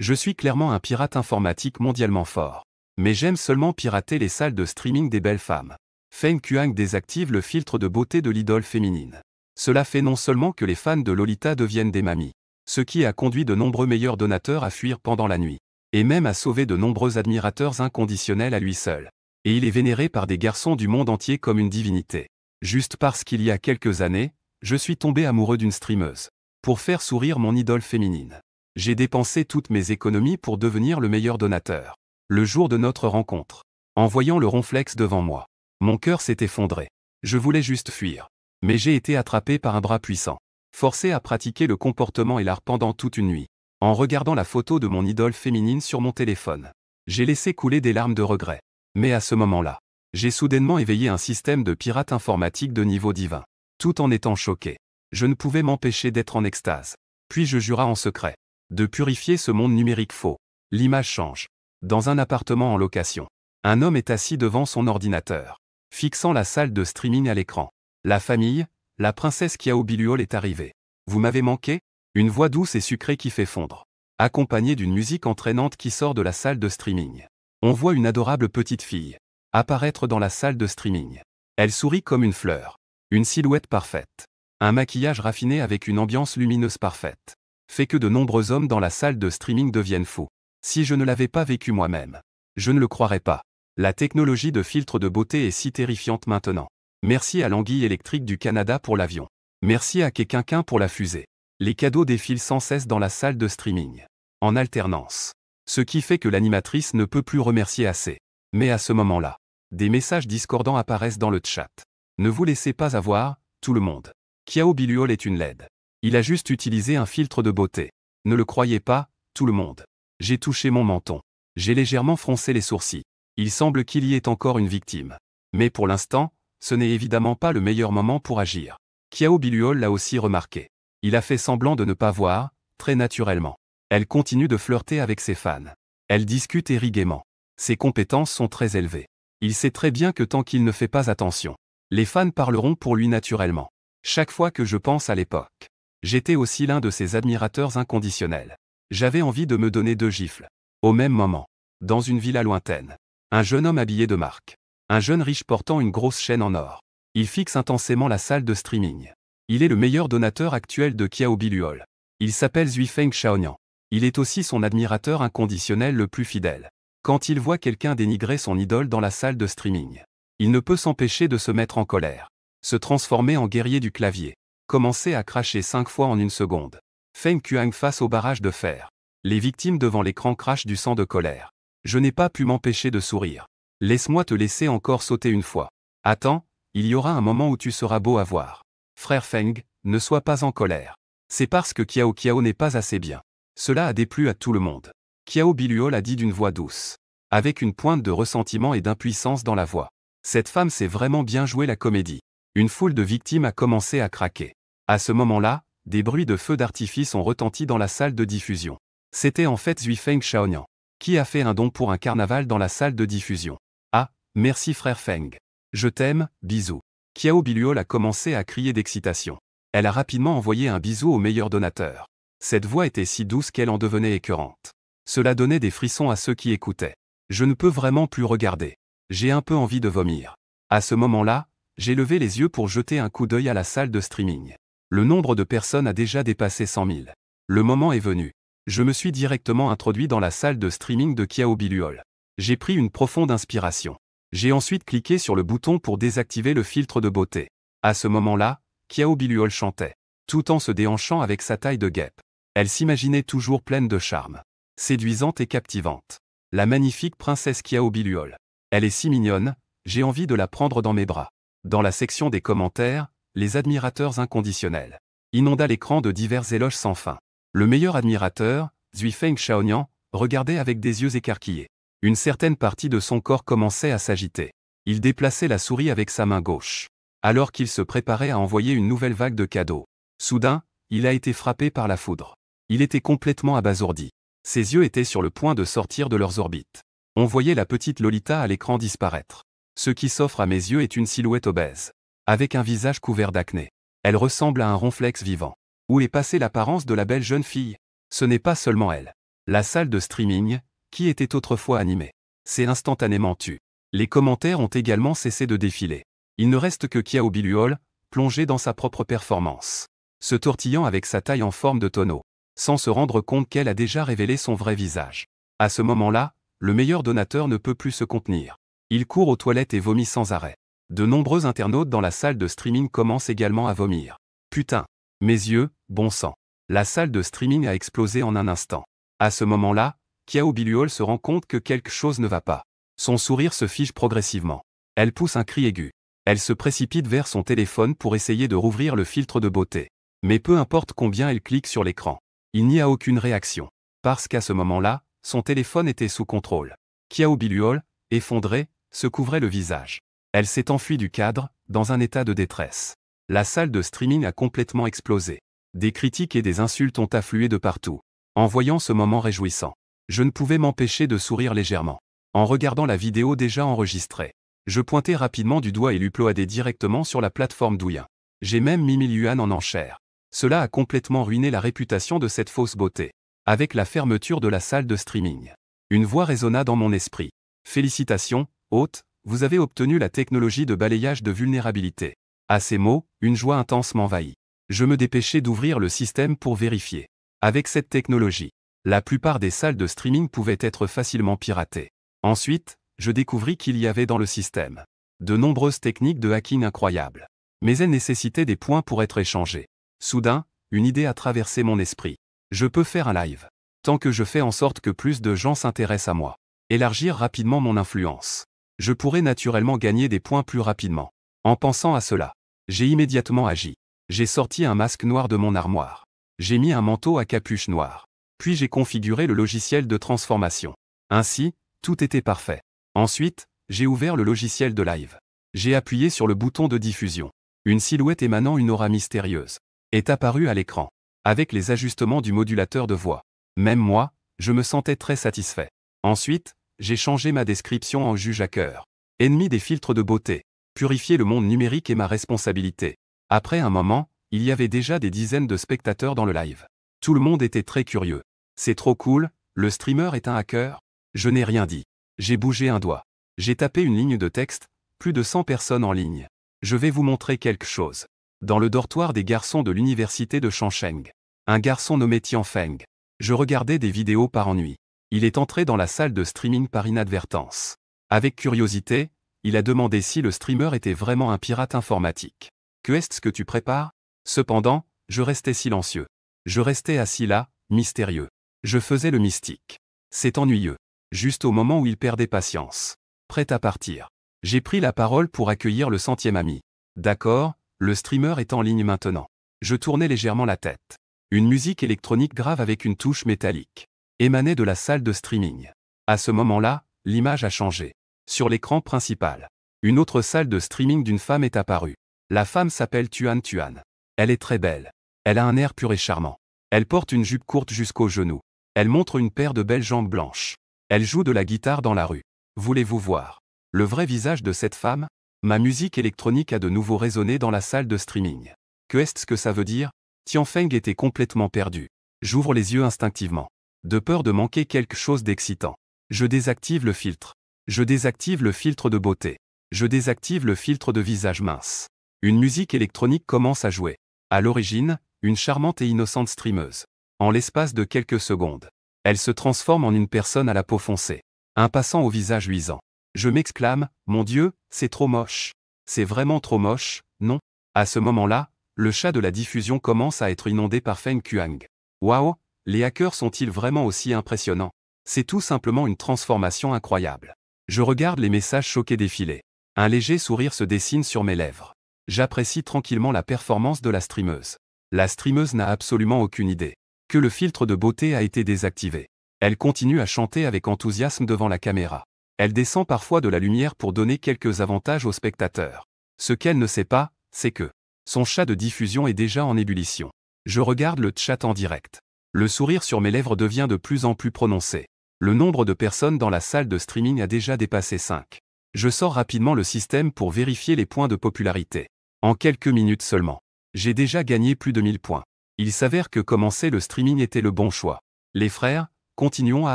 Je suis clairement un pirate informatique mondialement fort. Mais j'aime seulement pirater les salles de streaming des belles femmes. Feng Kuang désactive le filtre de beauté de l'idole féminine. Cela fait non seulement que les fans de Lolita deviennent des mamies, ce qui a conduit de nombreux meilleurs donateurs à fuir pendant la nuit, et même à sauver de nombreux admirateurs inconditionnels à lui seul. Et il est vénéré par des garçons du monde entier comme une divinité. Juste parce qu'il y a quelques années, je suis tombé amoureux d'une streameuse. Pour faire sourire mon idole féminine. J'ai dépensé toutes mes économies pour devenir le meilleur donateur. Le jour de notre rencontre, en voyant le ronflex devant moi, mon cœur s'est effondré. Je voulais juste fuir. Mais j'ai été attrapé par un bras puissant. Forcé à pratiquer le comportement et l'art pendant toute une nuit. En regardant la photo de mon idole féminine sur mon téléphone, j'ai laissé couler des larmes de regret. Mais à ce moment-là, j'ai soudainement éveillé un système de pirate informatique de niveau divin. Tout en étant choqué, je ne pouvais m'empêcher d'être en extase. Puis je jura en secret de purifier ce monde numérique faux. L'image change. Dans un appartement en location, un homme est assis devant son ordinateur, fixant la salle de streaming à l'écran. La famille, la princesse Qiao Biluol est arrivée. Vous m'avez manqué? Une voix douce et sucrée qui fait fondre, accompagnée d'une musique entraînante qui sort de la salle de streaming. On voit une adorable petite fille apparaître dans la salle de streaming. Elle sourit comme une fleur. Une silhouette parfaite. Un maquillage raffiné avec une ambiance lumineuse parfaite. Fait que de nombreux hommes dans la salle de streaming deviennent fous. Si je ne l'avais pas vécu moi-même, je ne le croirais pas. La technologie de filtre de beauté est si terrifiante maintenant. Merci à l'Anguille électrique du Canada pour l'avion. Merci à Kekinquin pour la fusée. Les cadeaux défilent sans cesse dans la salle de streaming. En alternance. Ce qui fait que l'animatrice ne peut plus remercier assez. Mais à ce moment-là, des messages discordants apparaissent dans le chat. Ne vous laissez pas avoir, tout le monde. Qiao Biluol est une laide. Il a juste utilisé un filtre de beauté. Ne le croyez pas, tout le monde. J'ai touché mon menton. J'ai légèrement froncé les sourcils. Il semble qu'il y ait encore une victime. Mais pour l'instant, ce n'est évidemment pas le meilleur moment pour agir. Qiao Biluol l'a aussi remarqué. Il a fait semblant de ne pas voir, très naturellement. Elle continue de flirter avec ses fans. Elle discute irriguément. Ses compétences sont très élevées. Il sait très bien que tant qu'il ne fait pas attention, les fans parleront pour lui naturellement. Chaque fois que je pense à l'époque, j'étais aussi l'un de ses admirateurs inconditionnels. J'avais envie de me donner 2 gifles. Au même moment, dans une villa lointaine, un jeune homme habillé de marque. Un jeune riche portant une grosse chaîne en or. Il fixe intensément la salle de streaming. Il est le meilleur donateur actuel de Qiao Biluol. Il s'appelle Zuifeng Shaonian. Il est aussi son admirateur inconditionnel le plus fidèle. Quand il voit quelqu'un dénigrer son idole dans la salle de streaming, il ne peut s'empêcher de se mettre en colère. Se transformer en guerrier du clavier. Commencer à cracher 5 fois en une seconde. Feng Kuang face au barrage de fer. Les victimes devant l'écran crachent du sang de colère. Je n'ai pas pu m'empêcher de sourire. Laisse-moi te laisser encore sauter une fois. Attends, il y aura un moment où tu seras beau à voir. Frère Feng, ne sois pas en colère. C'est parce que Qiao n'est pas assez bien. Cela a déplu à tout le monde. Qiao Biluol a dit d'une voix douce, avec une pointe de ressentiment et d'impuissance dans la voix. Cette femme sait vraiment bien jouer la comédie. Une foule de victimes a commencé à craquer. À ce moment-là, des bruits de feux d'artifice ont retenti dans la salle de diffusion. C'était en fait Zuifeng Shaonian, qui a fait un don pour un carnaval dans la salle de diffusion. Ah, merci frère Feng. Je t'aime, bisous. Qiao Biluol a commencé à crier d'excitation. Elle a rapidement envoyé un bisou au meilleur donateur. Cette voix était si douce qu'elle en devenait écœurante. Cela donnait des frissons à ceux qui écoutaient. Je ne peux vraiment plus regarder. J'ai un peu envie de vomir. À ce moment-là, j'ai levé les yeux pour jeter un coup d'œil à la salle de streaming. Le nombre de personnes a déjà dépassé 100 000. Le moment est venu. Je me suis directement introduit dans la salle de streaming de Qiao Biluol. J'ai pris une profonde inspiration. J'ai ensuite cliqué sur le bouton pour désactiver le filtre de beauté. À ce moment-là, Qiao Biluol chantait, tout en se déhanchant avec sa taille de guêpe. Elle s'imaginait toujours pleine de charme, séduisante et captivante. La magnifique princesse Qiao Biluol. Elle est si mignonne, j'ai envie de la prendre dans mes bras. Dans la section des commentaires, les admirateurs inconditionnels inonda l'écran de divers éloges sans fin. Le meilleur admirateur, Zuifeng Shaonian, regardait avec des yeux écarquillés. Une certaine partie de son corps commençait à s'agiter. Il déplaçait la souris avec sa main gauche, alors qu'il se préparait à envoyer une nouvelle vague de cadeaux. Soudain, il a été frappé par la foudre. Il était complètement abasourdi. Ses yeux étaient sur le point de sortir de leurs orbites. On voyait la petite Lolita à l'écran disparaître. Ce qui s'offre à mes yeux est une silhouette obèse, avec un visage couvert d'acné. Elle ressemble à un ronflex vivant. Où est passée l'apparence de la belle jeune fille? Ce n'est pas seulement elle. La salle de streaming, qui était autrefois animée, s'est instantanément tue. Les commentaires ont également cessé de défiler. Il ne reste que Xiao Biluol, plongé dans sa propre performance, se tortillant avec sa taille en forme de tonneau, sans se rendre compte qu'elle a déjà révélé son vrai visage. À ce moment-là, le meilleur donateur ne peut plus se contenir. Il court aux toilettes et vomit sans arrêt. De nombreux internautes dans la salle de streaming commencent également à vomir. Putain, mes yeux, bon sang. La salle de streaming a explosé en un instant. À ce moment-là, Xiao Biluol se rend compte que quelque chose ne va pas. Son sourire se fige progressivement. Elle pousse un cri aigu. Elle se précipite vers son téléphone pour essayer de rouvrir le filtre de beauté. Mais peu importe combien elle clique sur l'écran, il n'y a aucune réaction. Parce qu'à ce moment-là, son téléphone était sous contrôle. Xiao Biluol, effondrée, se couvrait le visage. Elle s'est enfuie du cadre, dans un état de détresse. La salle de streaming a complètement explosé. Des critiques et des insultes ont afflué de partout. En voyant ce moment réjouissant, je ne pouvais m'empêcher de sourire légèrement. En regardant la vidéo déjà enregistrée, je pointais rapidement du doigt et l'uploadais directement sur la plateforme Douyin. J'ai même mis 1000 yuan en enchère. Cela a complètement ruiné la réputation de cette fausse beauté. Avec la fermeture de la salle de streaming, une voix résonna dans mon esprit. Félicitations, hôte, vous avez obtenu la technologie de balayage de vulnérabilité. À ces mots, une joie intense m'envahit. Je me dépêchais d'ouvrir le système pour vérifier. Avec cette technologie, la plupart des salles de streaming pouvaient être facilement piratées. Ensuite, je découvris qu'il y avait dans le système de nombreuses techniques de hacking incroyables. Mais elles nécessitaient des points pour être échangées. Soudain, une idée a traversé mon esprit. Je peux faire un live. Tant que je fais en sorte que plus de gens s'intéressent à moi. Élargir rapidement mon influence. Je pourrais naturellement gagner des points plus rapidement. En pensant à cela, j'ai immédiatement agi. J'ai sorti un masque noir de mon armoire. J'ai mis un manteau à capuche noire. Puis j'ai configuré le logiciel de transformation. Ainsi, tout était parfait. Ensuite, j'ai ouvert le logiciel de live. J'ai appuyé sur le bouton de diffusion. Une silhouette émanant une aura mystérieuse est apparue à l'écran, avec les ajustements du modulateur de voix. Même moi, je me sentais très satisfait. Ensuite, j'ai changé ma description en juge hacker. Ennemi des filtres de beauté. Purifier le monde numérique est ma responsabilité. Après un moment, il y avait déjà des dizaines de spectateurs dans le live. Tout le monde était très curieux. C'est trop cool, le streamer est un hacker? Je n'ai rien dit. J'ai bougé un doigt. J'ai tapé une ligne de texte, plus de 100 personnes en ligne. Je vais vous montrer quelque chose. Dans le dortoir des garçons de l'université de Changcheng, un garçon nommé Tian Feng. Je regardais des vidéos par ennui. Il est entré dans la salle de streaming par inadvertance. Avec curiosité, il a demandé si le streamer était vraiment un pirate informatique. Que est-ce que tu prépares? Cependant, je restais silencieux. Je restais assis là, mystérieux. Je faisais le mystique. C'est ennuyeux. Juste au moment où il perdait patience. Prêt à partir. J'ai pris la parole pour accueillir le 100e ami. D'accord, le streamer est en ligne maintenant. Je tournais légèrement la tête. Une musique électronique grave avec une touche métallique émanait de la salle de streaming. À ce moment-là, l'image a changé. Sur l'écran principal, une autre salle de streaming d'une femme est apparue. La femme s'appelle Tuan Tuan. Elle est très belle. Elle a un air pur et charmant. Elle porte une jupe courte jusqu'aux genoux. Elle montre une paire de belles jambes blanches. Elle joue de la guitare dans la rue. Voulez-vous voir le vrai visage de cette femme? Ma musique électronique a de nouveau résonné dans la salle de streaming. Que est-ce que ça veut dire? Tian Feng était complètement perdu. J'ouvre les yeux instinctivement. De peur de manquer quelque chose d'excitant. Je désactive le filtre. Je désactive le filtre de beauté. Je désactive le filtre de visage mince. Une musique électronique commence à jouer. À l'origine, une charmante et innocente streameuse. En l'espace de quelques secondes, elle se transforme en une personne à la peau foncée. Un passant au visage luisant. Je m'exclame, mon Dieu, c'est trop moche. C'est vraiment trop moche, non? À ce moment-là, le chat de la diffusion commence à être inondé par Feng Kuang. Waouh, les hackers sont-ils vraiment aussi impressionnants? C'est tout simplement une transformation incroyable. Je regarde les messages choqués défiler. Un léger sourire se dessine sur mes lèvres. J'apprécie tranquillement la performance de la streameuse. La streameuse n'a absolument aucune idée que le filtre de beauté a été désactivé. Elle continue à chanter avec enthousiasme devant la caméra. Elle descend parfois de la lumière pour donner quelques avantages aux spectateurs. Ce qu'elle ne sait pas, c'est que son chat de diffusion est déjà en ébullition. Je regarde le chat en direct. Le sourire sur mes lèvres devient de plus en plus prononcé. Le nombre de personnes dans la salle de streaming a déjà dépassé 5. Je sors rapidement le système pour vérifier les points de popularité. En quelques minutes seulement, j'ai déjà gagné plus de 1000 points. Il s'avère que commencer le streaming était le bon choix. Les frères, Continuons à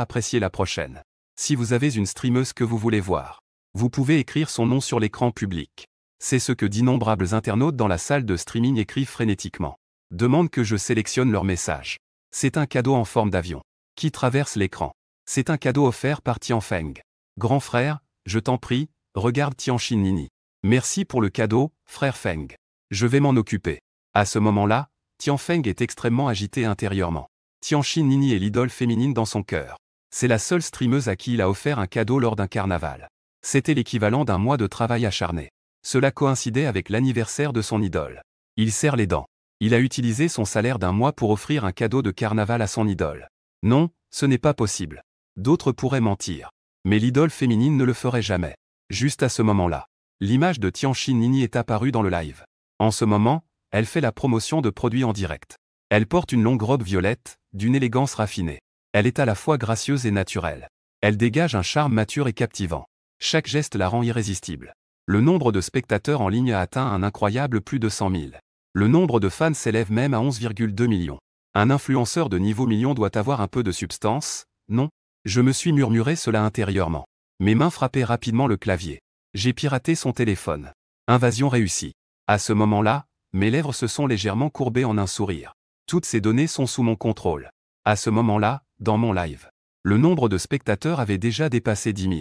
apprécier la prochaine. Si vous avez une streameuse que vous voulez voir, vous pouvez écrire son nom sur l'écran public. C'est ce que d'innombrables internautes dans la salle de streaming écrivent frénétiquement. Demandent que je sélectionne leur message. C'est un cadeau en forme d'avion qui traverse l'écran. C'est un cadeau offert par Tianfeng. Grand frère, je t'en prie, regarde Tianxin Nini. Merci pour le cadeau, frère Feng. Je vais m'en occuper. À ce moment-là, Tianfeng est extrêmement agité intérieurement. Tianxin Nini est l'idole féminine dans son cœur. C'est la seule streameuse à qui il a offert un cadeau lors d'un carnaval. C'était l'équivalent d'un mois de travail acharné. Cela coïncidait avec l'anniversaire de son idole. Il serre les dents. Il a utilisé son salaire d'un mois pour offrir un cadeau de carnaval à son idole. Non, ce n'est pas possible. D'autres pourraient mentir. Mais l'idole féminine ne le ferait jamais. Juste à ce moment-là, l'image de Tianxin Nini est apparue dans le live. En ce moment, elle fait la promotion de produits en direct. Elle porte une longue robe violette, d'une élégance raffinée. Elle est à la fois gracieuse et naturelle. Elle dégage un charme mature et captivant. Chaque geste la rend irrésistible. Le nombre de spectateurs en ligne a atteint un incroyable plus de 100 000. Le nombre de fans s'élève même à 11,2 millions. Un influenceur de niveau million doit avoir un peu de substance, non? Je me suis murmuré cela intérieurement. Mes mains frappaient rapidement le clavier. J'ai piraté son téléphone. Invasion réussie. À ce moment-là, mes lèvres se sont légèrement courbées en un sourire. Toutes ces données sont sous mon contrôle. À ce moment-là, dans mon live, le nombre de spectateurs avait déjà dépassé 10 000.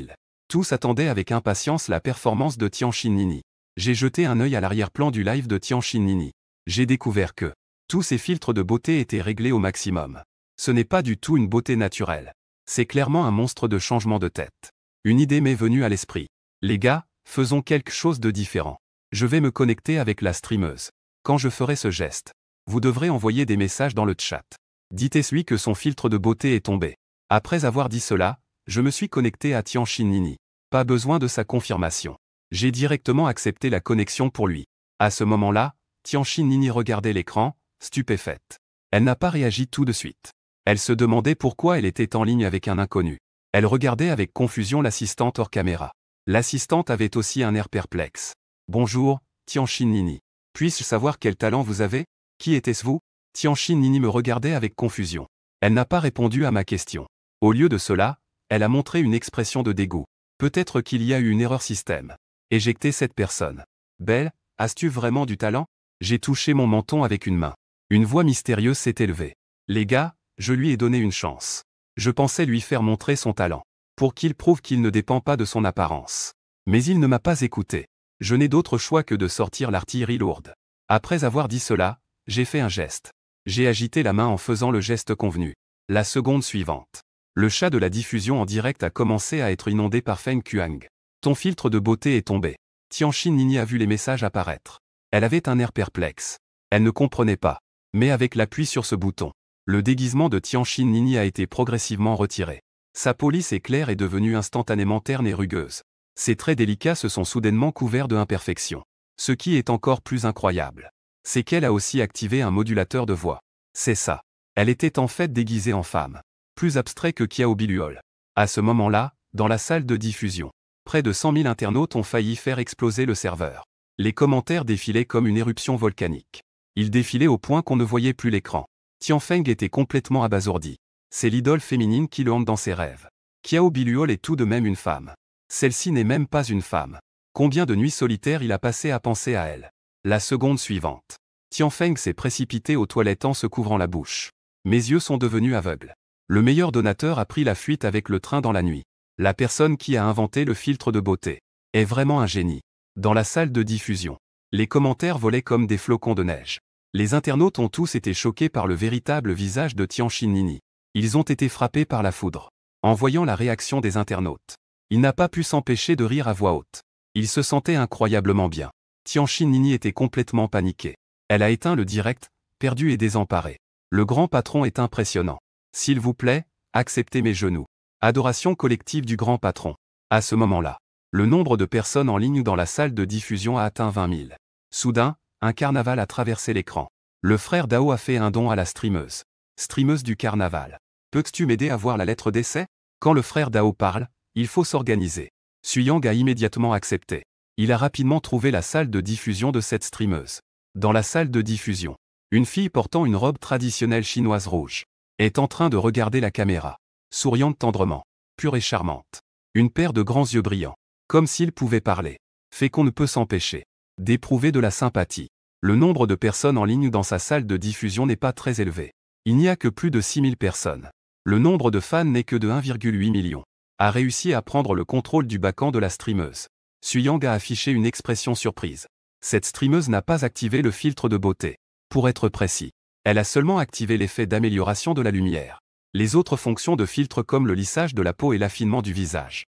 Tous attendaient avec impatience la performance de Tianxin Nini. J'ai jeté un œil à l'arrière-plan du live de Tianxin Nini. J'ai découvert que tous ces filtres de beauté étaient réglés au maximum. Ce n'est pas du tout une beauté naturelle. C'est clairement un monstre de changement de tête. Une idée m'est venue à l'esprit. Les gars, faisons quelque chose de différent. Je vais me connecter avec la streameuse. Quand je ferai ce geste, vous devrez envoyer des messages dans le chat. Dites-lui que son filtre de beauté est tombé. Après avoir dit cela, je me suis connecté à Tianxin Nini. Pas besoin de sa confirmation. J'ai directement accepté la connexion pour lui. À ce moment-là, Tianxin Nini regardait l'écran, stupéfaite. Elle n'a pas réagi tout de suite. Elle se demandait pourquoi elle était en ligne avec un inconnu. Elle regardait avec confusion l'assistante hors caméra. L'assistante avait aussi un air perplexe. « Bonjour, Tianxin Nini. Puis-je savoir quel talent vous avez? Qui était-ce vous » Tianxin Nini me regardait avec confusion. Elle n'a pas répondu à ma question. Au lieu de cela, elle a montré une expression de dégoût. Peut-être qu'il y a eu une erreur système. Éjectez cette personne. Belle, as-tu vraiment du talent? J'ai touché mon menton avec une main. Une voix mystérieuse s'est élevée. Les gars, je lui ai donné une chance. Je pensais lui faire montrer son talent. Pour qu'il prouve qu'il ne dépend pas de son apparence. Mais il ne m'a pas écouté. Je n'ai d'autre choix que de sortir l'artillerie lourde. Après avoir dit cela, j'ai fait un geste. J'ai agité la main en faisant le geste convenu. La seconde suivante. Le chat de la diffusion en direct a commencé à être inondé par Feng Kuang. Ton filtre de beauté est tombé. Tianxin Nini a vu les messages apparaître. Elle avait un air perplexe. Elle ne comprenait pas. Mais avec l'appui sur ce bouton, le déguisement de Tianxin Nini a été progressivement retiré. Sa peau lisse et claire est devenue instantanément terne et rugueuse. Ses traits délicats se sont soudainement couverts de imperfections. Ce qui est encore plus incroyable, c'est qu'elle a aussi activé un modulateur de voix. C'est ça. Elle était en fait déguisée en femme. Plus abstrait que Xiao Biluol. À ce moment-là, dans la salle de diffusion, près de 100 000 internautes ont failli faire exploser le serveur. Les commentaires défilaient comme une éruption volcanique. Ils défilaient au point qu'on ne voyait plus l'écran. Tianfeng était complètement abasourdi. C'est l'idole féminine qui le hante dans ses rêves. Xiao Biluol est tout de même une femme. Celle-ci n'est même pas une femme. Combien de nuits solitaires il a passé à penser à elle. La seconde suivante. Tianfeng s'est précipité aux toilettes en se couvrant la bouche. Mes yeux sont devenus aveugles. Le meilleur donateur a pris la fuite avec le train dans la nuit. La personne qui a inventé le filtre de beauté est vraiment un génie. Dans la salle de diffusion, les commentaires volaient comme des flocons de neige. Les internautes ont tous été choqués par le véritable visage de Tianxin Nini. Ils ont été frappés par la foudre. En voyant la réaction des internautes, il n'a pas pu s'empêcher de rire à voix haute. Il se sentait incroyablement bien. Tianxin Nini était complètement paniquée. Elle a éteint le direct, perdue et désemparée. Le grand patron est impressionnant. S'il vous plaît, acceptez mes genoux. Adoration collective du grand patron. À ce moment-là, le nombre de personnes en ligne dans la salle de diffusion a atteint 20 000. Soudain, un carnaval a traversé l'écran. Le frère Dao a fait un don à la streameuse. Streameuse du carnaval. Peux-tu m'aider à voir la lettre d'essai? Quand le frère Dao parle, il faut s'organiser. Suyang a immédiatement accepté. Il a rapidement trouvé la salle de diffusion de cette streameuse. Dans la salle de diffusion, une fille portant une robe traditionnelle chinoise rouge est en train de regarder la caméra. souriante tendrement, pure et charmante. Une paire de grands yeux brillants, comme s'ils pouvaient parler. Fait qu'on ne peut s'empêcher d'éprouver de la sympathie. Le nombre de personnes en ligne dans sa salle de diffusion n'est pas très élevé. Il n'y a que plus de 6000 personnes. Le nombre de fans n'est que de 1,8 million. A réussi à prendre le contrôle du backend de la streameuse. Suyang a affiché une expression surprise. Cette streameuse n'a pas activé le filtre de beauté. Pour être précis, elle a seulement activé l'effet d'amélioration de la lumière. Les autres fonctions de filtre comme le lissage de la peau et l'affinement du visage.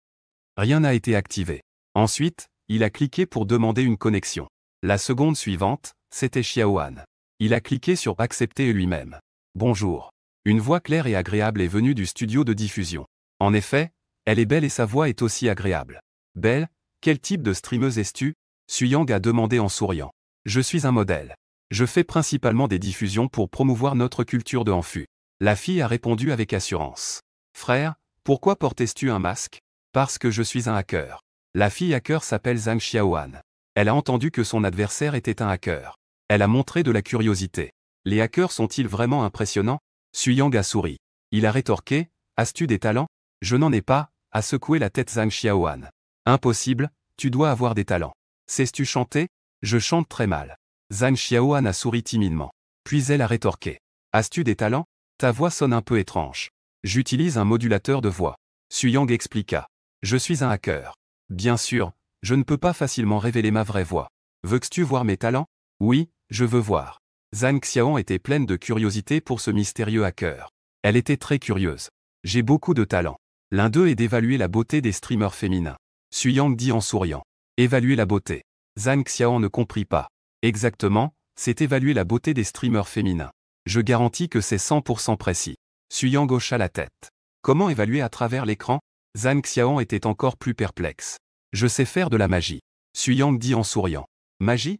Rien n'a été activé. Ensuite, il a cliqué pour demander une connexion. La seconde suivante, c'était Xiaohan. Il a cliqué sur accepter lui-même. Bonjour. Une voix claire et agréable est venue du studio de diffusion. En effet, elle est belle et sa voix est aussi agréable. Belle, quel type de streameuse es-tu? Suyang a demandé en souriant. Je suis un modèle. Je fais principalement des diffusions pour promouvoir notre culture de Hanfu. La fille a répondu avec assurance. Frère, pourquoi portes-tu un masque? Parce que je suis un hacker. La fille hacker s'appelle Zhang Xiaohan. Elle a entendu que son adversaire était un hacker. Elle a montré de la curiosité. Les hackers sont-ils vraiment impressionnants? Suyang a souri. Il a rétorqué, as-tu des talents? Je n'en ai pas, a secoué la tête Zhang Xiaohan. Impossible, tu dois avoir des talents. Sais-tu chanter? Je chante très mal. Zhang Xiaohan a souri timidement. Puis elle a rétorqué. As-tu des talents? Ta voix sonne un peu étrange. J'utilise un modulateur de voix. Suyang expliqua. Je suis un hacker. Bien sûr, je ne peux pas facilement révéler ma vraie voix. Veux-tu voir mes talents? Oui, je veux voir. Zhang Xiaohan était pleine de curiosité pour ce mystérieux hacker. Elle était très curieuse. J'ai beaucoup de talent. L'un d'eux est d'évaluer la beauté des streamers féminins. Suyang dit en souriant. Évaluer la beauté. Zhang Xiaohan ne comprit pas. Exactement, c'est évaluer la beauté des streamers féminins. Je garantis que c'est 100% précis. Suyang hocha la tête. Comment évaluer à travers l'écran? Zhang Xiaohan était encore plus perplexe. Je sais faire de la magie. Suyang dit en souriant. Magie?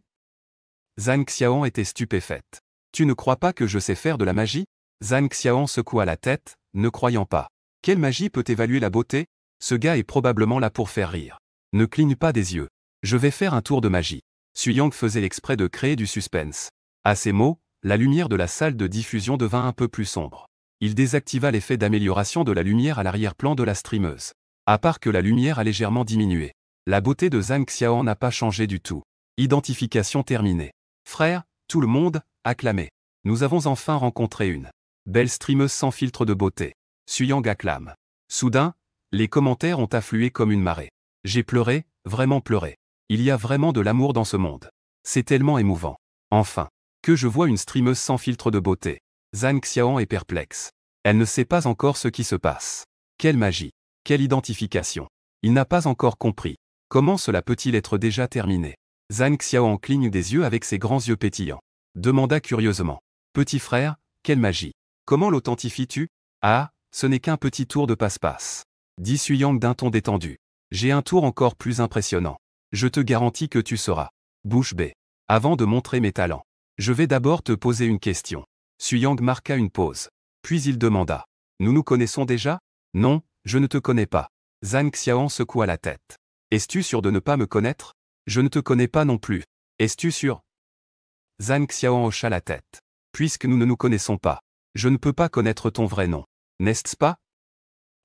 Zhang Xiaohan était stupéfaite. Tu ne crois pas que je sais faire de la magie? Zhang Xiaohan secoua la tête, ne croyant pas. Quelle magie peut évaluer la beauté? Ce gars est probablement là pour faire rire. Ne cligne pas des yeux. Je vais faire un tour de magie. Suyang faisait l'exprès de créer du suspense. À ces mots, la lumière de la salle de diffusion devint un peu plus sombre. Il désactiva l'effet d'amélioration de la lumière à l'arrière-plan de la streameuse. À part que la lumière a légèrement diminué. La beauté de Zhang Xiaohan n'a pas changé du tout. Identification terminée. Frère, tout le monde, acclamez. Nous avons enfin rencontré une belle streameuse sans filtre de beauté. Suyang acclame. Soudain, les commentaires ont afflué comme une marée. J'ai pleuré, vraiment pleuré. Il y a vraiment de l'amour dans ce monde. C'est tellement émouvant. Enfin, que je vois une streameuse sans filtre de beauté. Zhang Xiaohan est perplexe. Elle ne sait pas encore ce qui se passe. Quelle magie. Quelle identification. Il n'a pas encore compris. Comment cela peut-il être déjà terminé? Zhang Xiaohan cligne des yeux avec ses grands yeux pétillants. Demanda curieusement. Petit frère, quelle magie. Comment l'authentifies-tu? Ah, ce n'est qu'un petit tour de passe-passe. Dit Suyang d'un ton détendu. J'ai un tour encore plus impressionnant. Je te garantis que tu sauras. Bouche bée. Avant de montrer mes talents, je vais d'abord te poser une question. Suyang marqua une pause. Puis il demanda. Nous nous connaissons déjà? Non, je ne te connais pas. Zhang Xiaohan secoua la tête. Es-tu sûr de ne pas me connaître? Je ne te connais pas non plus. Es-tu sûr? Zhang Xiaohan hocha la tête. Puisque nous ne nous connaissons pas, je ne peux pas connaître ton vrai nom. N'est-ce pas?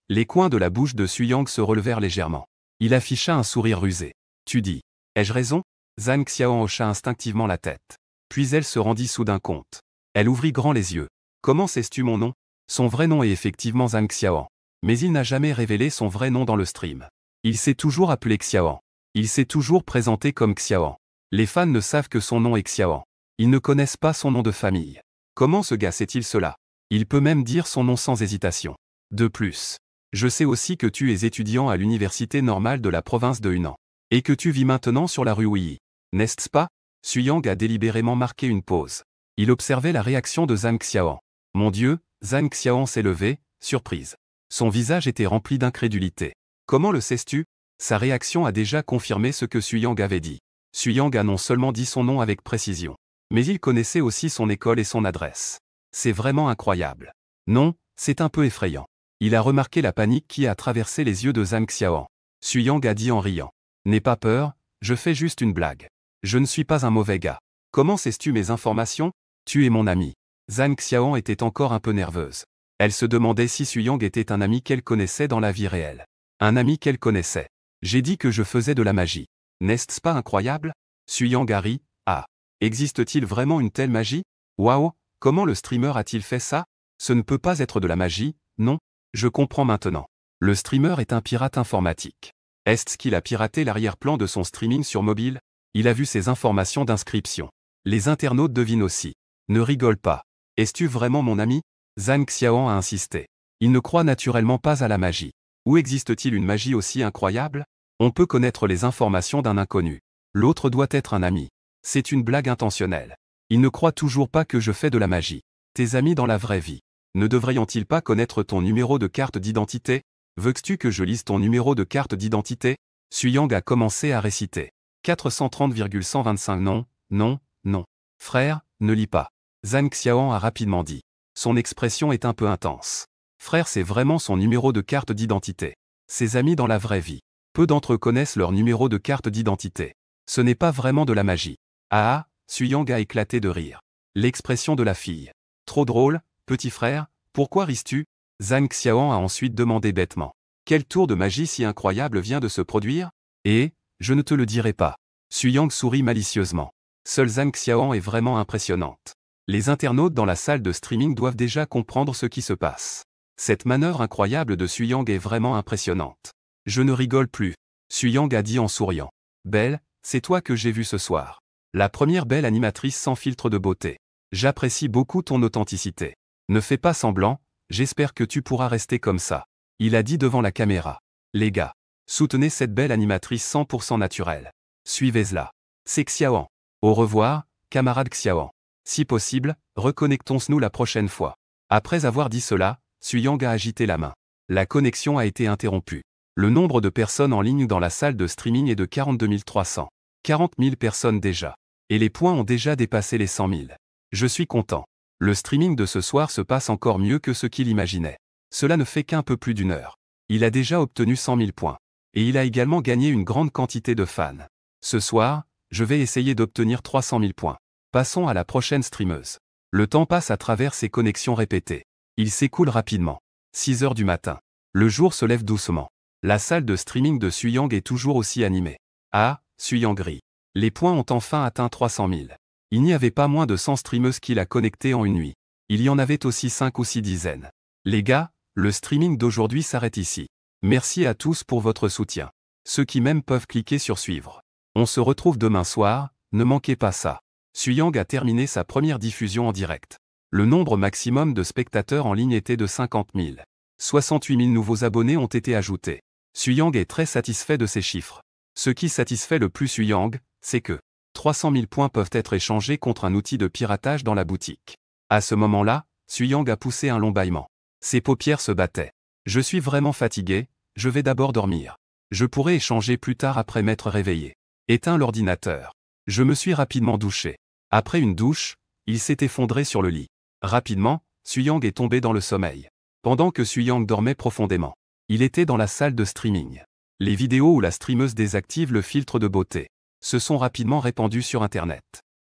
Les coins de la bouche de Suyang se relevèrent légèrement. Il afficha un sourire rusé. Tu dis. Ai-je raison? Zhang Xiaohan hocha instinctivement la tête. Puis elle se rendit soudain compte. Elle ouvrit grand les yeux. Comment sais-tu mon nom? Son vrai nom est effectivement Zhang Xiaohan. Mais il n'a jamais révélé son vrai nom dans le stream. Il s'est toujours appelé Xiaohan. Il s'est toujours présenté comme Xiaohan. Les fans ne savent que son nom est Xiaohan. Ils ne connaissent pas son nom de famille. Comment ce gars sait-il cela? Il peut même dire son nom sans hésitation. De plus, je sais aussi que tu es étudiant à l'université normale de la province de Hunan. Et que tu vis maintenant sur la rue Wuyi. N'est-ce pas? Suyang a délibérément marqué une pause. Il observait la réaction de Zhang Xiaohan. Mon Dieu, Zhang Xiaohan s'est levé, surprise. Son visage était rempli d'incrédulité. Comment le sais-tu? Sa réaction a déjà confirmé ce que Suyang avait dit. Suyang a non seulement dit son nom avec précision, mais il connaissait aussi son école et son adresse. C'est vraiment incroyable. Non, c'est un peu effrayant. Il a remarqué la panique qui a traversé les yeux de Zhang Xiaohan. Suyang a dit en riant. N'aie pas peur, je fais juste une blague. Je ne suis pas un mauvais gars. Comment sais-tu mes informations? Tu es mon ami. Zhang Xiaohan était encore un peu nerveuse. Elle se demandait si Suyang était un ami qu'elle connaissait dans la vie réelle. Un ami qu'elle connaissait. J'ai dit que je faisais de la magie. N'est-ce pas incroyable? Suyang a ri. Ah. Existe-t-il vraiment une telle magie? Waouh, comment le streamer a-t-il fait ça? Ce ne peut pas être de la magie, non? Je comprends maintenant. Le streamer est un pirate informatique. Est-ce qu'il a piraté l'arrière-plan de son streaming sur mobile? Il a vu ses informations d'inscription. Les internautes devinent aussi. Ne rigole pas. Es-tu vraiment mon ami? Zhang Xiaoan a insisté. Il ne croit naturellement pas à la magie. Où existe-t-il une magie aussi incroyable? On peut connaître les informations d'un inconnu. L'autre doit être un ami. C'est une blague intentionnelle. Il ne croit toujours pas que je fais de la magie. Tes amis dans la vraie vie. Ne devrions-ils pas connaître ton numéro de carte d'identité? Veux-tu que je lise ton numéro de carte d'identité? Suyang a commencé à réciter. 430,125 non, non, non. Frère, ne lis pas. Zhang Xiaoan a rapidement dit. Son expression est un peu intense. Frère, c'est vraiment son numéro de carte d'identité. Ses amis dans la vraie vie. Peu d'entre eux connaissent leur numéro de carte d'identité. Ce n'est pas vraiment de la magie. Ah ah, Suyang a éclaté de rire. L'expression de la fille. Trop drôle, petit frère, pourquoi ris-tu? Zhang Xiaoan a ensuite demandé bêtement. Quel tour de magie si incroyable vient de se produire? Et, je ne te le dirai pas. Suyang sourit malicieusement. Seule Zhang Xiaoan est vraiment impressionnante. Les internautes dans la salle de streaming doivent déjà comprendre ce qui se passe. Cette manœuvre incroyable de Suyang est vraiment impressionnante. Je ne rigole plus. Suyang a dit en souriant. Belle, c'est toi que j'ai vu ce soir. La première belle animatrice sans filtre de beauté. J'apprécie beaucoup ton authenticité. Ne fais pas semblant, j'espère que tu pourras rester comme ça. Il a dit devant la caméra. Les gars, soutenez cette belle animatrice 100% naturelle. Suivez-la. C'est Xiaoan. Au revoir, camarade Xiaoan. Si possible, reconnectons-nous la prochaine fois. Après avoir dit cela, Suyang a agité la main. La connexion a été interrompue. Le nombre de personnes en ligne dans la salle de streaming est de 42 300. 40 000 personnes déjà. Et les points ont déjà dépassé les 100 000. Je suis content. Le streaming de ce soir se passe encore mieux que ce qu'il imaginait. Cela ne fait qu'un peu plus d'une heure. Il a déjà obtenu 100 000 points. Et il a également gagné une grande quantité de fans. Ce soir, je vais essayer d'obtenir 300 000 points. Passons à la prochaine streameuse. Le temps passe à travers ces connexions répétées. Il s'écoule rapidement. 6 heures du matin. Le jour se lève doucement. La salle de streaming de Suyang est toujours aussi animée. Ah, Suyang rit. Les points ont enfin atteint 300 000. Il n'y avait pas moins de 100 streameuses qui l'a connecté en une nuit. Il y en avait aussi 5 ou 6 dizaines. Les gars, le streaming d'aujourd'hui s'arrête ici. Merci à tous pour votre soutien. Ceux qui m'aiment peuvent cliquer sur suivre. On se retrouve demain soir, ne manquez pas ça. Suyang a terminé sa première diffusion en direct. Le nombre maximum de spectateurs en ligne était de 50 000. 68 000 nouveaux abonnés ont été ajoutés. Suyang est très satisfait de ces chiffres. Ce qui satisfait le plus Suyang, c'est que 300 000 points peuvent être échangés contre un outil de piratage dans la boutique. À ce moment-là, Suyang a poussé un long bâillement. Ses paupières se battaient. Je suis vraiment fatigué, je vais d'abord dormir. Je pourrai échanger plus tard après m'être réveillé. Éteins l'ordinateur. Je me suis rapidement douché. Après une douche, il s'est effondré sur le lit. Rapidement, Suyang est tombé dans le sommeil. Pendant que Suyang dormait profondément, il était dans la salle de streaming. Les vidéos où la streameuse désactive le filtre de beauté se sont rapidement répandues sur Internet.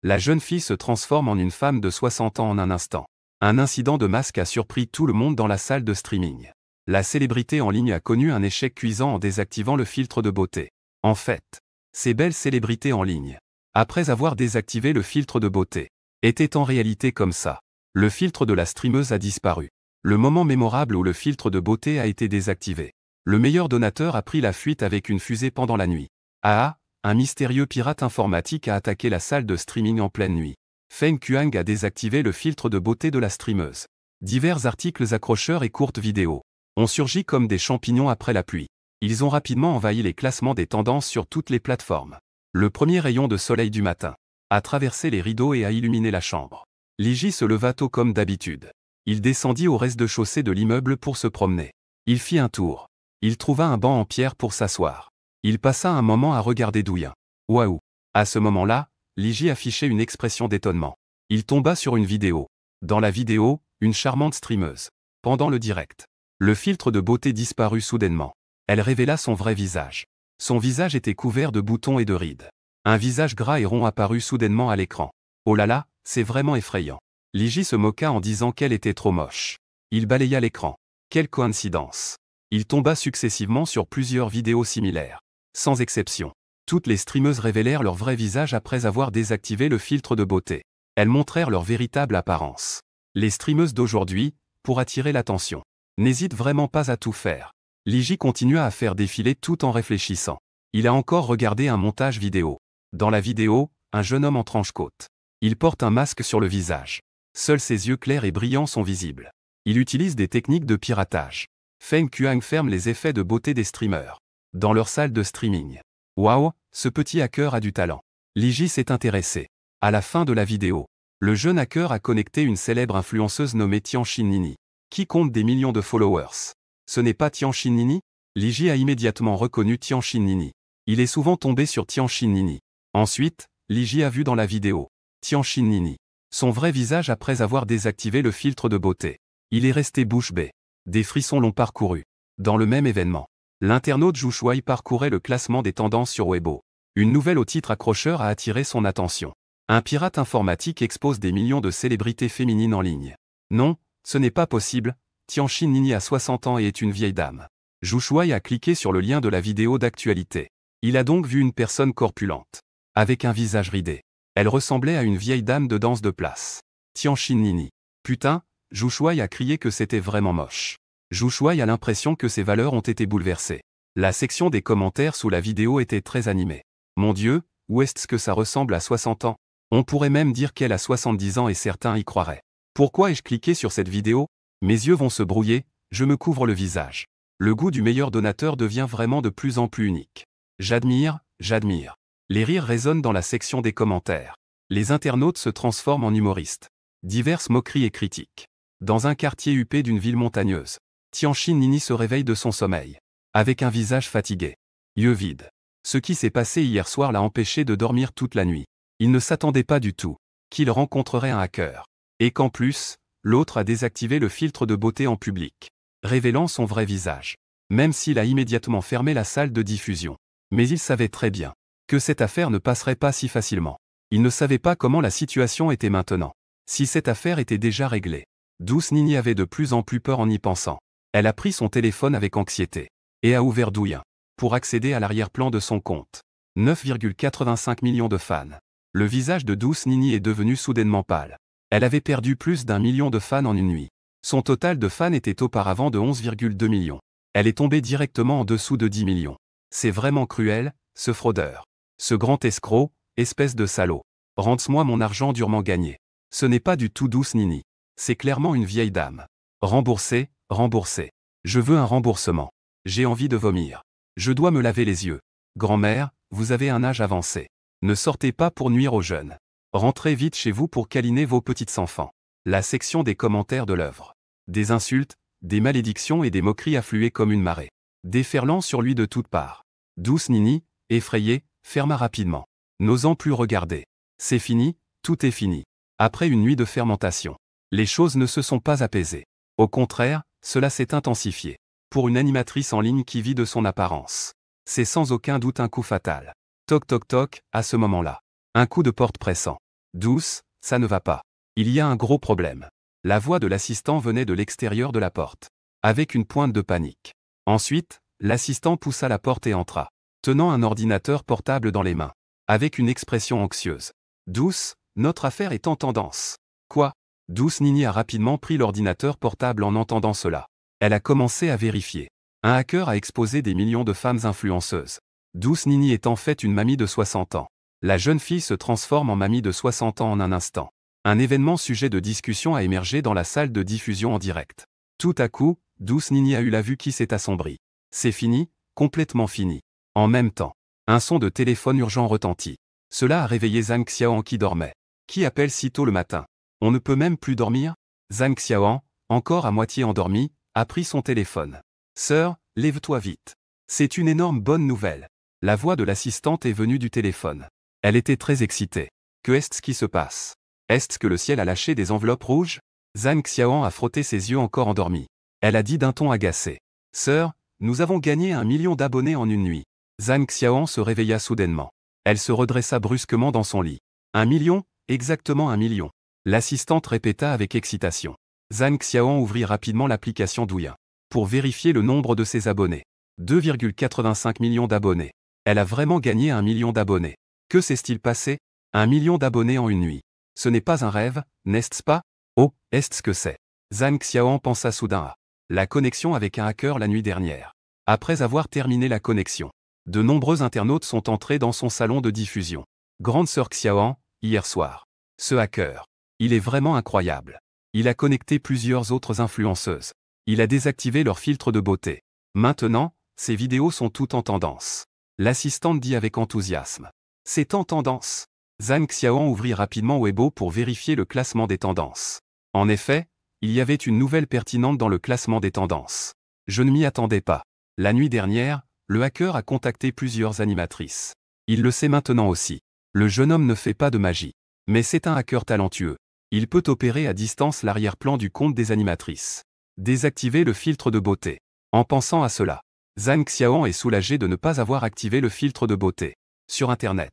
La jeune fille se transforme en une femme de 60 ans en un instant. Un incident de masque a surpris tout le monde dans la salle de streaming. La célébrité en ligne a connu un échec cuisant en désactivant le filtre de beauté. En fait, ces belles célébrités en ligne, après avoir désactivé le filtre de beauté, étaient en réalité comme ça. Le filtre de la streameuse a disparu. Le moment mémorable où le filtre de beauté a été désactivé. Le meilleur donateur a pris la fuite avec une fusée pendant la nuit. Ah, un mystérieux pirate informatique a attaqué la salle de streaming en pleine nuit. Feng Kuang a désactivé le filtre de beauté de la streameuse. Divers articles accrocheurs et courtes vidéos ont surgi comme des champignons après la pluie. Ils ont rapidement envahi les classements des tendances sur toutes les plateformes. Le premier rayon de soleil du matin a traversé les rideaux et a illuminé la chambre. Liji se leva tôt comme d'habitude. Il descendit au rez-de-chaussée de l'immeuble pour se promener. Il fit un tour. Il trouva un banc en pierre pour s'asseoir. Il passa un moment à regarder Douyin. Waouh! À ce moment-là, Liji affichait une expression d'étonnement. Il tomba sur une vidéo. Dans la vidéo, une charmante streameuse. Pendant le direct, le filtre de beauté disparut soudainement. Elle révéla son vrai visage. Son visage était couvert de boutons et de rides. Un visage gras et rond apparut soudainement à l'écran. Oh là là, c'est vraiment effrayant. Liji se moqua en disant qu'elle était trop moche. Il balaya l'écran. Quelle coïncidence! Il tomba successivement sur plusieurs vidéos similaires. Sans exception. Toutes les streameuses révélèrent leur vrai visage après avoir désactivé le filtre de beauté. Elles montrèrent leur véritable apparence. Les streameuses d'aujourd'hui, pour attirer l'attention, n'hésitent vraiment pas à tout faire. Liji continua à faire défiler tout en réfléchissant. Il a encore regardé un montage vidéo. Dans la vidéo, un jeune homme en trench-coat. Il porte un masque sur le visage. Seuls ses yeux clairs et brillants sont visibles. Il utilise des techniques de piratage. Feng Kuang ferme les effets de beauté des streamers. Dans leur salle de streaming. Waouh, ce petit hacker a du talent. Liji s'est intéressé. À la fin de la vidéo, le jeune hacker a connecté une célèbre influenceuse nommée Tianxin Nini, qui compte des millions de followers. Ce n'est pas Tianxin Nini? Liji a immédiatement reconnu Tianxin Nini. Il est souvent tombé sur Tianxin Nini. Ensuite, Liji a vu dans la vidéo Tianxin Nini, son vrai visage après avoir désactivé le filtre de beauté. Il est resté bouche bée. Des frissons l'ont parcouru. Dans le même événement, l'internaute Zhu Shuai parcourait le classement des tendances sur Weibo. Une nouvelle au titre accrocheur a attiré son attention. Un pirate informatique expose des millions de célébrités féminines en ligne. Non, ce n'est pas possible, Tianxin Nini a 60 ans et est une vieille dame. Zhu Shuai a cliqué sur le lien de la vidéo d'actualité. Il a donc vu une personne corpulente, avec un visage ridé. Elle ressemblait à une vieille dame de danse de place. Tianxin Nini. Putain, Zhu Shuai a crié que c'était vraiment moche. Zhu Shuai a l'impression que ses valeurs ont été bouleversées. La section des commentaires sous la vidéo était très animée. Mon Dieu, où est-ce que ça ressemble à 60 ans? On pourrait même dire qu'elle a 70 ans et certains y croiraient. Pourquoi ai-je cliqué sur cette vidéo? Mes yeux vont se brouiller, je me couvre le visage. Le goût du meilleur donateur devient vraiment de plus en plus unique. J'admire, j'admire. Les rires résonnent dans la section des commentaires. Les internautes se transforment en humoristes. Diverses moqueries et critiques. Dans un quartier huppé d'une ville montagneuse, Tianxin Nini se réveille de son sommeil. Avec un visage fatigué. Yeux vides. Ce qui s'est passé hier soir l'a empêché de dormir toute la nuit. Il ne s'attendait pas du tout qu'il rencontrerait un hacker. Et qu'en plus, l'autre a désactivé le filtre de beauté en public, révélant son vrai visage. Même s'il a immédiatement fermé la salle de diffusion. Mais il savait très bien que cette affaire ne passerait pas si facilement. Il ne savait pas comment la situation était maintenant. Si cette affaire était déjà réglée. Douce Nini avait de plus en plus peur en y pensant. Elle a pris son téléphone avec anxiété et a ouvert Douyin pour accéder à l'arrière-plan de son compte. 9,85 millions de fans. Le visage de Douce Nini est devenu soudainement pâle. Elle avait perdu plus d'1 million de fans en une nuit. Son total de fans était auparavant de 11,2 millions. Elle est tombée directement en dessous de 10 millions. C'est vraiment cruel, ce fraudeur. Ce grand escroc, espèce de salaud. Rends-moi mon argent durement gagné. Ce n'est pas du tout Douce Nini. C'est clairement une vieille dame. Remboursez, remboursez. Je veux un remboursement. J'ai envie de vomir. Je dois me laver les yeux. Grand-mère, vous avez un âge avancé. Ne sortez pas pour nuire aux jeunes. Rentrez vite chez vous pour câliner vos petites enfants. La section des commentaires de l'œuvre. Des insultes, des malédictions et des moqueries affluaient comme une marée, déferlant sur lui de toutes parts. Douce Nini, effrayée, ferma rapidement, n'osant plus regarder. C'est fini, tout est fini. Après une nuit de fermentation, les choses ne se sont pas apaisées. Au contraire, cela s'est intensifié. Pour une animatrice en ligne qui vit de son apparence, c'est sans aucun doute un coup fatal. Toc toc toc, à ce moment-là. Un coup de porte pressant. Douce, ça ne va pas. Il y a un gros problème. La voix de l'assistant venait de l'extérieur de la porte, avec une pointe de panique. Ensuite, l'assistant poussa la porte et entra, tenant un ordinateur portable dans les mains, avec une expression anxieuse. Douce, notre affaire est en tendance. Quoi? Douce Nini a rapidement pris l'ordinateur portable en entendant cela. Elle a commencé à vérifier. Un hacker a exposé des millions de femmes influenceuses. Douce Nini est en fait une mamie de 60 ans. La jeune fille se transforme en mamie de 60 ans en un instant. Un événement sujet de discussion a émergé dans la salle de diffusion en direct. Tout à coup, Douce Nini a eu la vue qui s'est assombrie. C'est fini, complètement fini. En même temps, un son de téléphone urgent retentit. Cela a réveillé Zhang Xiaoan qui dormait. Qui appelle si tôt le matin? On ne peut même plus dormir? Zhang Xiaoan, encore à moitié endormi, a pris son téléphone. Sœur, lève-toi vite. C'est une énorme bonne nouvelle. La voix de l'assistante est venue du téléphone. Elle était très excitée. Que est-ce qui se passe? Est-ce que le ciel a lâché des enveloppes rouges? Zhang Xiaoan a frotté ses yeux encore endormis. Elle a dit d'un ton agacé. Sœur, nous avons gagné 1 million d'abonnés en une nuit. Zhang Xiaoan se réveilla soudainement. Elle se redressa brusquement dans son lit. 1 million? Exactement 1 million. L'assistante répéta avec excitation. Zhang Xiaoan ouvrit rapidement l'application Douyin pour vérifier le nombre de ses abonnés. 2,85 millions d'abonnés. Elle a vraiment gagné 1 million d'abonnés. Que s'est-il passé? 1 million d'abonnés en une nuit. Ce n'est pas un rêve, n'est-ce pas? Oh, est-ce que c'est? Zhang Xiaoan pensa soudain à la connexion avec un hacker la nuit dernière. Après avoir terminé la connexion, de nombreux internautes sont entrés dans son salon de diffusion. Grande sœur Xiaoan, hier soir. Ce hacker. Il est vraiment incroyable. Il a connecté plusieurs autres influenceuses. Il a désactivé leur filtre de beauté. Maintenant, ces vidéos sont toutes en tendance. L'assistante dit avec enthousiasme. C'est en tendance. Zhang Xiaoan ouvrit rapidement Weibo pour vérifier le classement des tendances. En effet, il y avait une nouvelle pertinente dans le classement des tendances. Je ne m'y attendais pas. La nuit dernière, le hacker a contacté plusieurs animatrices. Il le sait maintenant aussi. Le jeune homme ne fait pas de magie. Mais c'est un hacker talentueux. Il peut opérer à distance l'arrière-plan du compte des animatrices. Désactiver le filtre de beauté. En pensant à cela, Zhang Xiaoan est soulagé de ne pas avoir activé le filtre de beauté. Sur Internet,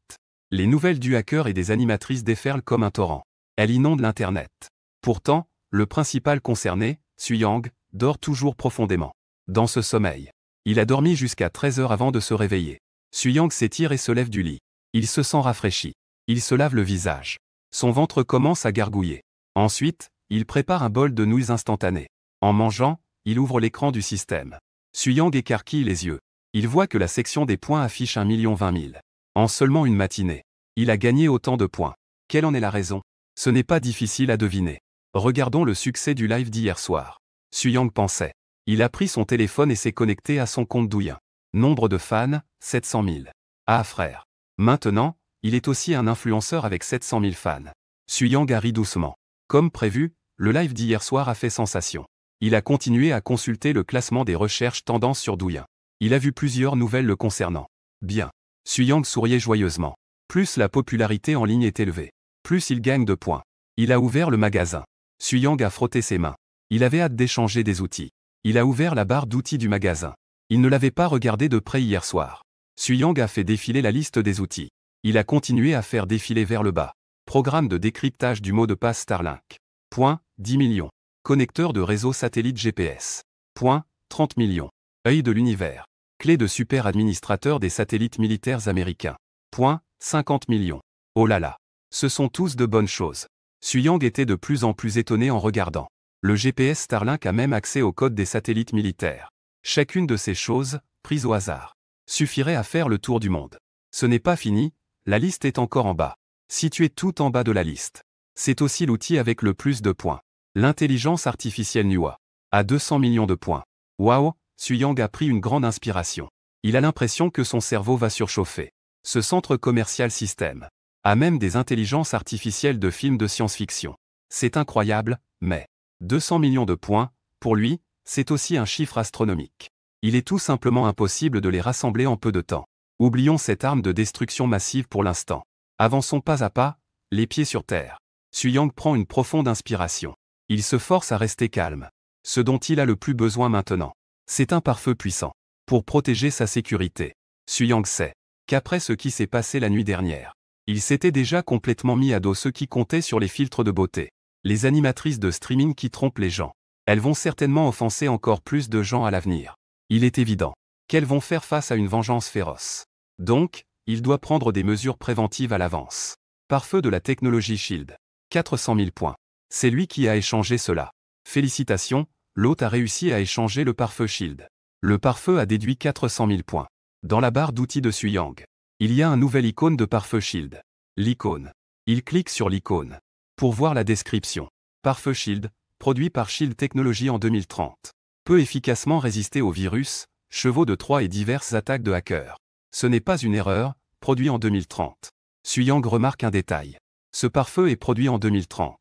les nouvelles du hacker et des animatrices déferlent comme un torrent. Elles inondent l'Internet. Pourtant, le principal concerné, Suyang, dort toujours profondément. Dans ce sommeil, il a dormi jusqu'à 13 heures avant de se réveiller. Suyang s'étire et se lève du lit. Il se sent rafraîchi. Il se lave le visage. Son ventre commence à gargouiller. Ensuite, il prépare un bol de nouilles instantanées. En mangeant, il ouvre l'écran du système. Suyang écarquille les yeux. Il voit que la section des points affiche 1 020 000. En seulement une matinée, il a gagné autant de points. Quelle en est la raison? Ce n'est pas difficile à deviner. Regardons le succès du live d'hier soir. Suyang pensait. Il a pris son téléphone et s'est connecté à son compte Douyin. Nombre de fans, 700 000. Ah frère. Maintenant, il est aussi un influenceur avec 700 000 fans. Suyang a ri doucement. Comme prévu, le live d'hier soir a fait sensation. Il a continué à consulter le classement des recherches tendances sur Douyin. Il a vu plusieurs nouvelles le concernant. Bien. Suyang souriait joyeusement. Plus la popularité en ligne est élevée, plus il gagne de points. Il a ouvert le magasin. Suyang a frotté ses mains. Il avait hâte d'échanger des outils. Il a ouvert la barre d'outils du magasin. Il ne l'avait pas regardé de près hier soir. Suyang a fait défiler la liste des outils. Il a continué à faire défiler vers le bas. Programme de décryptage du mot de passe Starlink. Point, 10 millions. Connecteur de réseau satellite GPS. Point, 30 millions. Œil de l'univers. Clé de super administrateur des satellites militaires américains. Point, 50 millions. Oh là là. Ce sont tous de bonnes choses. Suyang était de plus en plus étonné en regardant. Le GPS Starlink a même accès au code des satellites militaires. Chacune de ces choses, prises au hasard, suffirait à faire le tour du monde. Ce n'est pas fini, la liste est encore en bas. Situé tout en bas de la liste. C'est aussi l'outil avec le plus de points. L'intelligence artificielle Nua. À 200 millions de points. Waouh, Suyang a pris une grande inspiration. Il a l'impression que son cerveau va surchauffer. Ce centre commercial système a même des intelligences artificielles de films de science-fiction. C'est incroyable, mais 200 millions de points, pour lui, c'est aussi un chiffre astronomique. Il est tout simplement impossible de les rassembler en peu de temps. Oublions cette arme de destruction massive pour l'instant. Avançons pas à pas, les pieds sur terre. Suyang prend une profonde inspiration. Il se force à rester calme. Ce dont il a le plus besoin maintenant, c'est un pare-feu puissant. Pour protéger sa sécurité. Suyang sait qu'après ce qui s'est passé la nuit dernière, il s'était déjà complètement mis à dos ceux qui comptaient sur les filtres de beauté. Les animatrices de streaming qui trompent les gens. Elles vont certainement offenser encore plus de gens à l'avenir. Il est évident qu'elles vont faire face à une vengeance féroce. Donc, il doit prendre des mesures préventives à l'avance. Pare-feu de la technologie Shield. 400 000 points. C'est lui qui a échangé cela. Félicitations, l'hôte a réussi à échanger le pare-feu Shield. Le pare-feu a déduit 400 000 points. Dans la barre d'outils de Suyang, il y a un nouvel icône de pare-feu Shield. L'icône. Il clique sur l'icône. Pour voir la description. Pare-feu Shield, produit par Shield Technology en 2030. Peut efficacement résister aux virus, chevaux de Troie et diverses attaques de hackers. Ce n'est pas une erreur, produit en 2030. Suyang remarque un détail. Ce pare-feu est produit en 2030.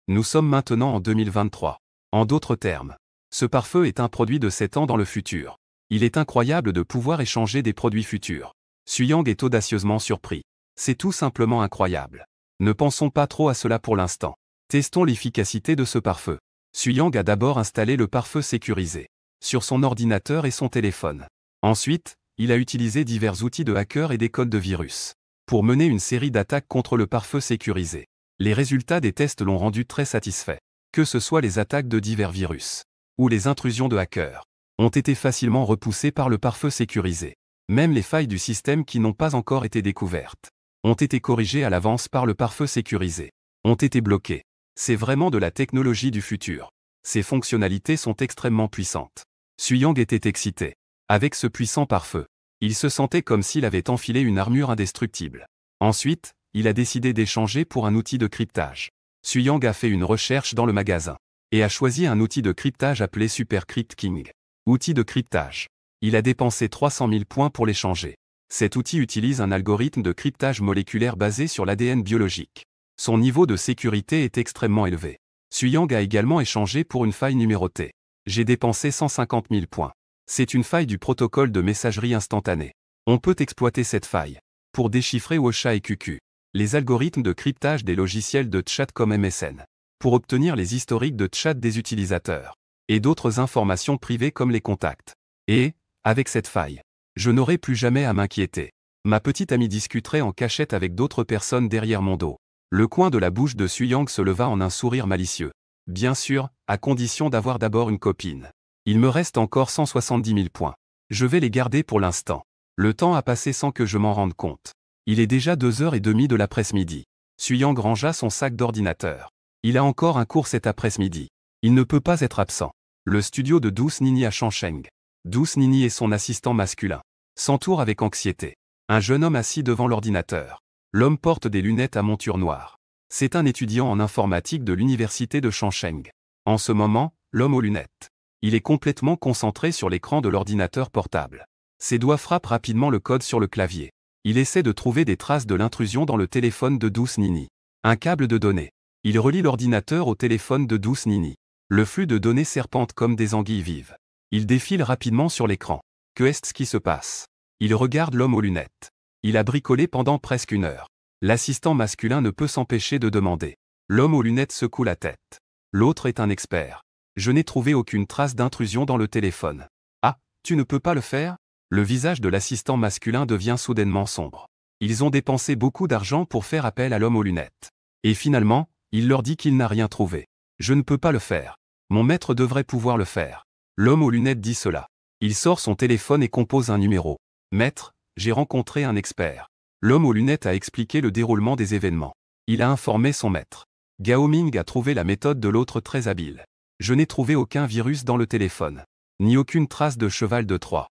Nous sommes maintenant en 2023. En d'autres termes, ce pare-feu est un produit de 7 ans dans le futur. Il est incroyable de pouvoir échanger des produits futurs. Suyang est audacieusement surpris. C'est tout simplement incroyable. Ne pensons pas trop à cela pour l'instant. Testons l'efficacité de ce pare-feu. Suyang a d'abord installé le pare-feu sécurisé sur son ordinateur et son téléphone. Ensuite, il a utilisé divers outils de hacker et des codes de virus pour mener une série d'attaques contre le pare-feu sécurisé. Les résultats des tests l'ont rendu très satisfait. Que ce soit les attaques de divers virus ou les intrusions de hackers, ont été facilement repoussées par le pare-feu sécurisé. Même les failles du système qui n'ont pas encore été découvertes ont été corrigées à l'avance par le pare-feu sécurisé, ont été bloquées. C'est vraiment de la technologie du futur. Ces fonctionnalités sont extrêmement puissantes. Suyang était excité. Avec ce puissant pare-feu, il se sentait comme s'il avait enfilé une armure indestructible. Ensuite, il a décidé d'échanger pour un outil de cryptage. Suyang a fait une recherche dans le magasin et a choisi un outil de cryptage appelé Supercrypt King. Outil de cryptage. Il a dépensé 300 000 points pour l'échanger. Cet outil utilise un algorithme de cryptage moléculaire basé sur l'ADN biologique. Son niveau de sécurité est extrêmement élevé. Suyang a également échangé pour une faille numérotée. J'ai dépensé 150 000 points. C'est une faille du protocole de messagerie instantanée. On peut exploiter cette faille pour déchiffrer Wosha et QQ, les algorithmes de cryptage des logiciels de chat comme MSN, pour obtenir les historiques de chat des utilisateurs et d'autres informations privées comme les contacts. Et, avec cette faille, je n'aurai plus jamais à m'inquiéter. Ma petite amie discuterait en cachette avec d'autres personnes derrière mon dos. Le coin de la bouche de Suyang se leva en un sourire malicieux. Bien sûr, à condition d'avoir d'abord une copine. Il me reste encore 170 000 points. Je vais les garder pour l'instant. Le temps a passé sans que je m'en rende compte. Il est déjà 2h30 de l'après-midi. Suyang rangea son sac d'ordinateur. Il a encore un cours cet après-midi. Il ne peut pas être absent. Le studio de Douce Nini à Shangsheng. Douce Nini et son assistant masculin s'entourent avec anxiété. Un jeune homme assis devant l'ordinateur. L'homme porte des lunettes à monture noire. C'est un étudiant en informatique de l'université de Shangsheng. En ce moment, l'homme aux lunettes. Il est complètement concentré sur l'écran de l'ordinateur portable. Ses doigts frappent rapidement le code sur le clavier. Il essaie de trouver des traces de l'intrusion dans le téléphone de Douce Nini. Un câble de données. Il relie l'ordinateur au téléphone de Douce Nini. Le flux de données serpente comme des anguilles vives. Il défile rapidement sur l'écran. Qu'est-ce qui se passe? Il regarde l'homme aux lunettes. Il a bricolé pendant presque une heure. L'assistant masculin ne peut s'empêcher de demander. L'homme aux lunettes secoue la tête. L'autre est un expert. Je n'ai trouvé aucune trace d'intrusion dans le téléphone. Ah, tu ne peux pas le faire? Le visage de l'assistant masculin devient soudainement sombre. Ils ont dépensé beaucoup d'argent pour faire appel à l'homme aux lunettes. Et finalement, il leur dit qu'il n'a rien trouvé. Je ne peux pas le faire. Mon maître devrait pouvoir le faire. L'homme aux lunettes dit cela. Il sort son téléphone et compose un numéro. Maître, j'ai rencontré un expert. L'homme aux lunettes a expliqué le déroulement des événements. Il a informé son maître. Gao Ming a trouvé la méthode de l'autre très habile. Je n'ai trouvé aucun virus dans le téléphone. Ni aucune trace de cheval de Troie.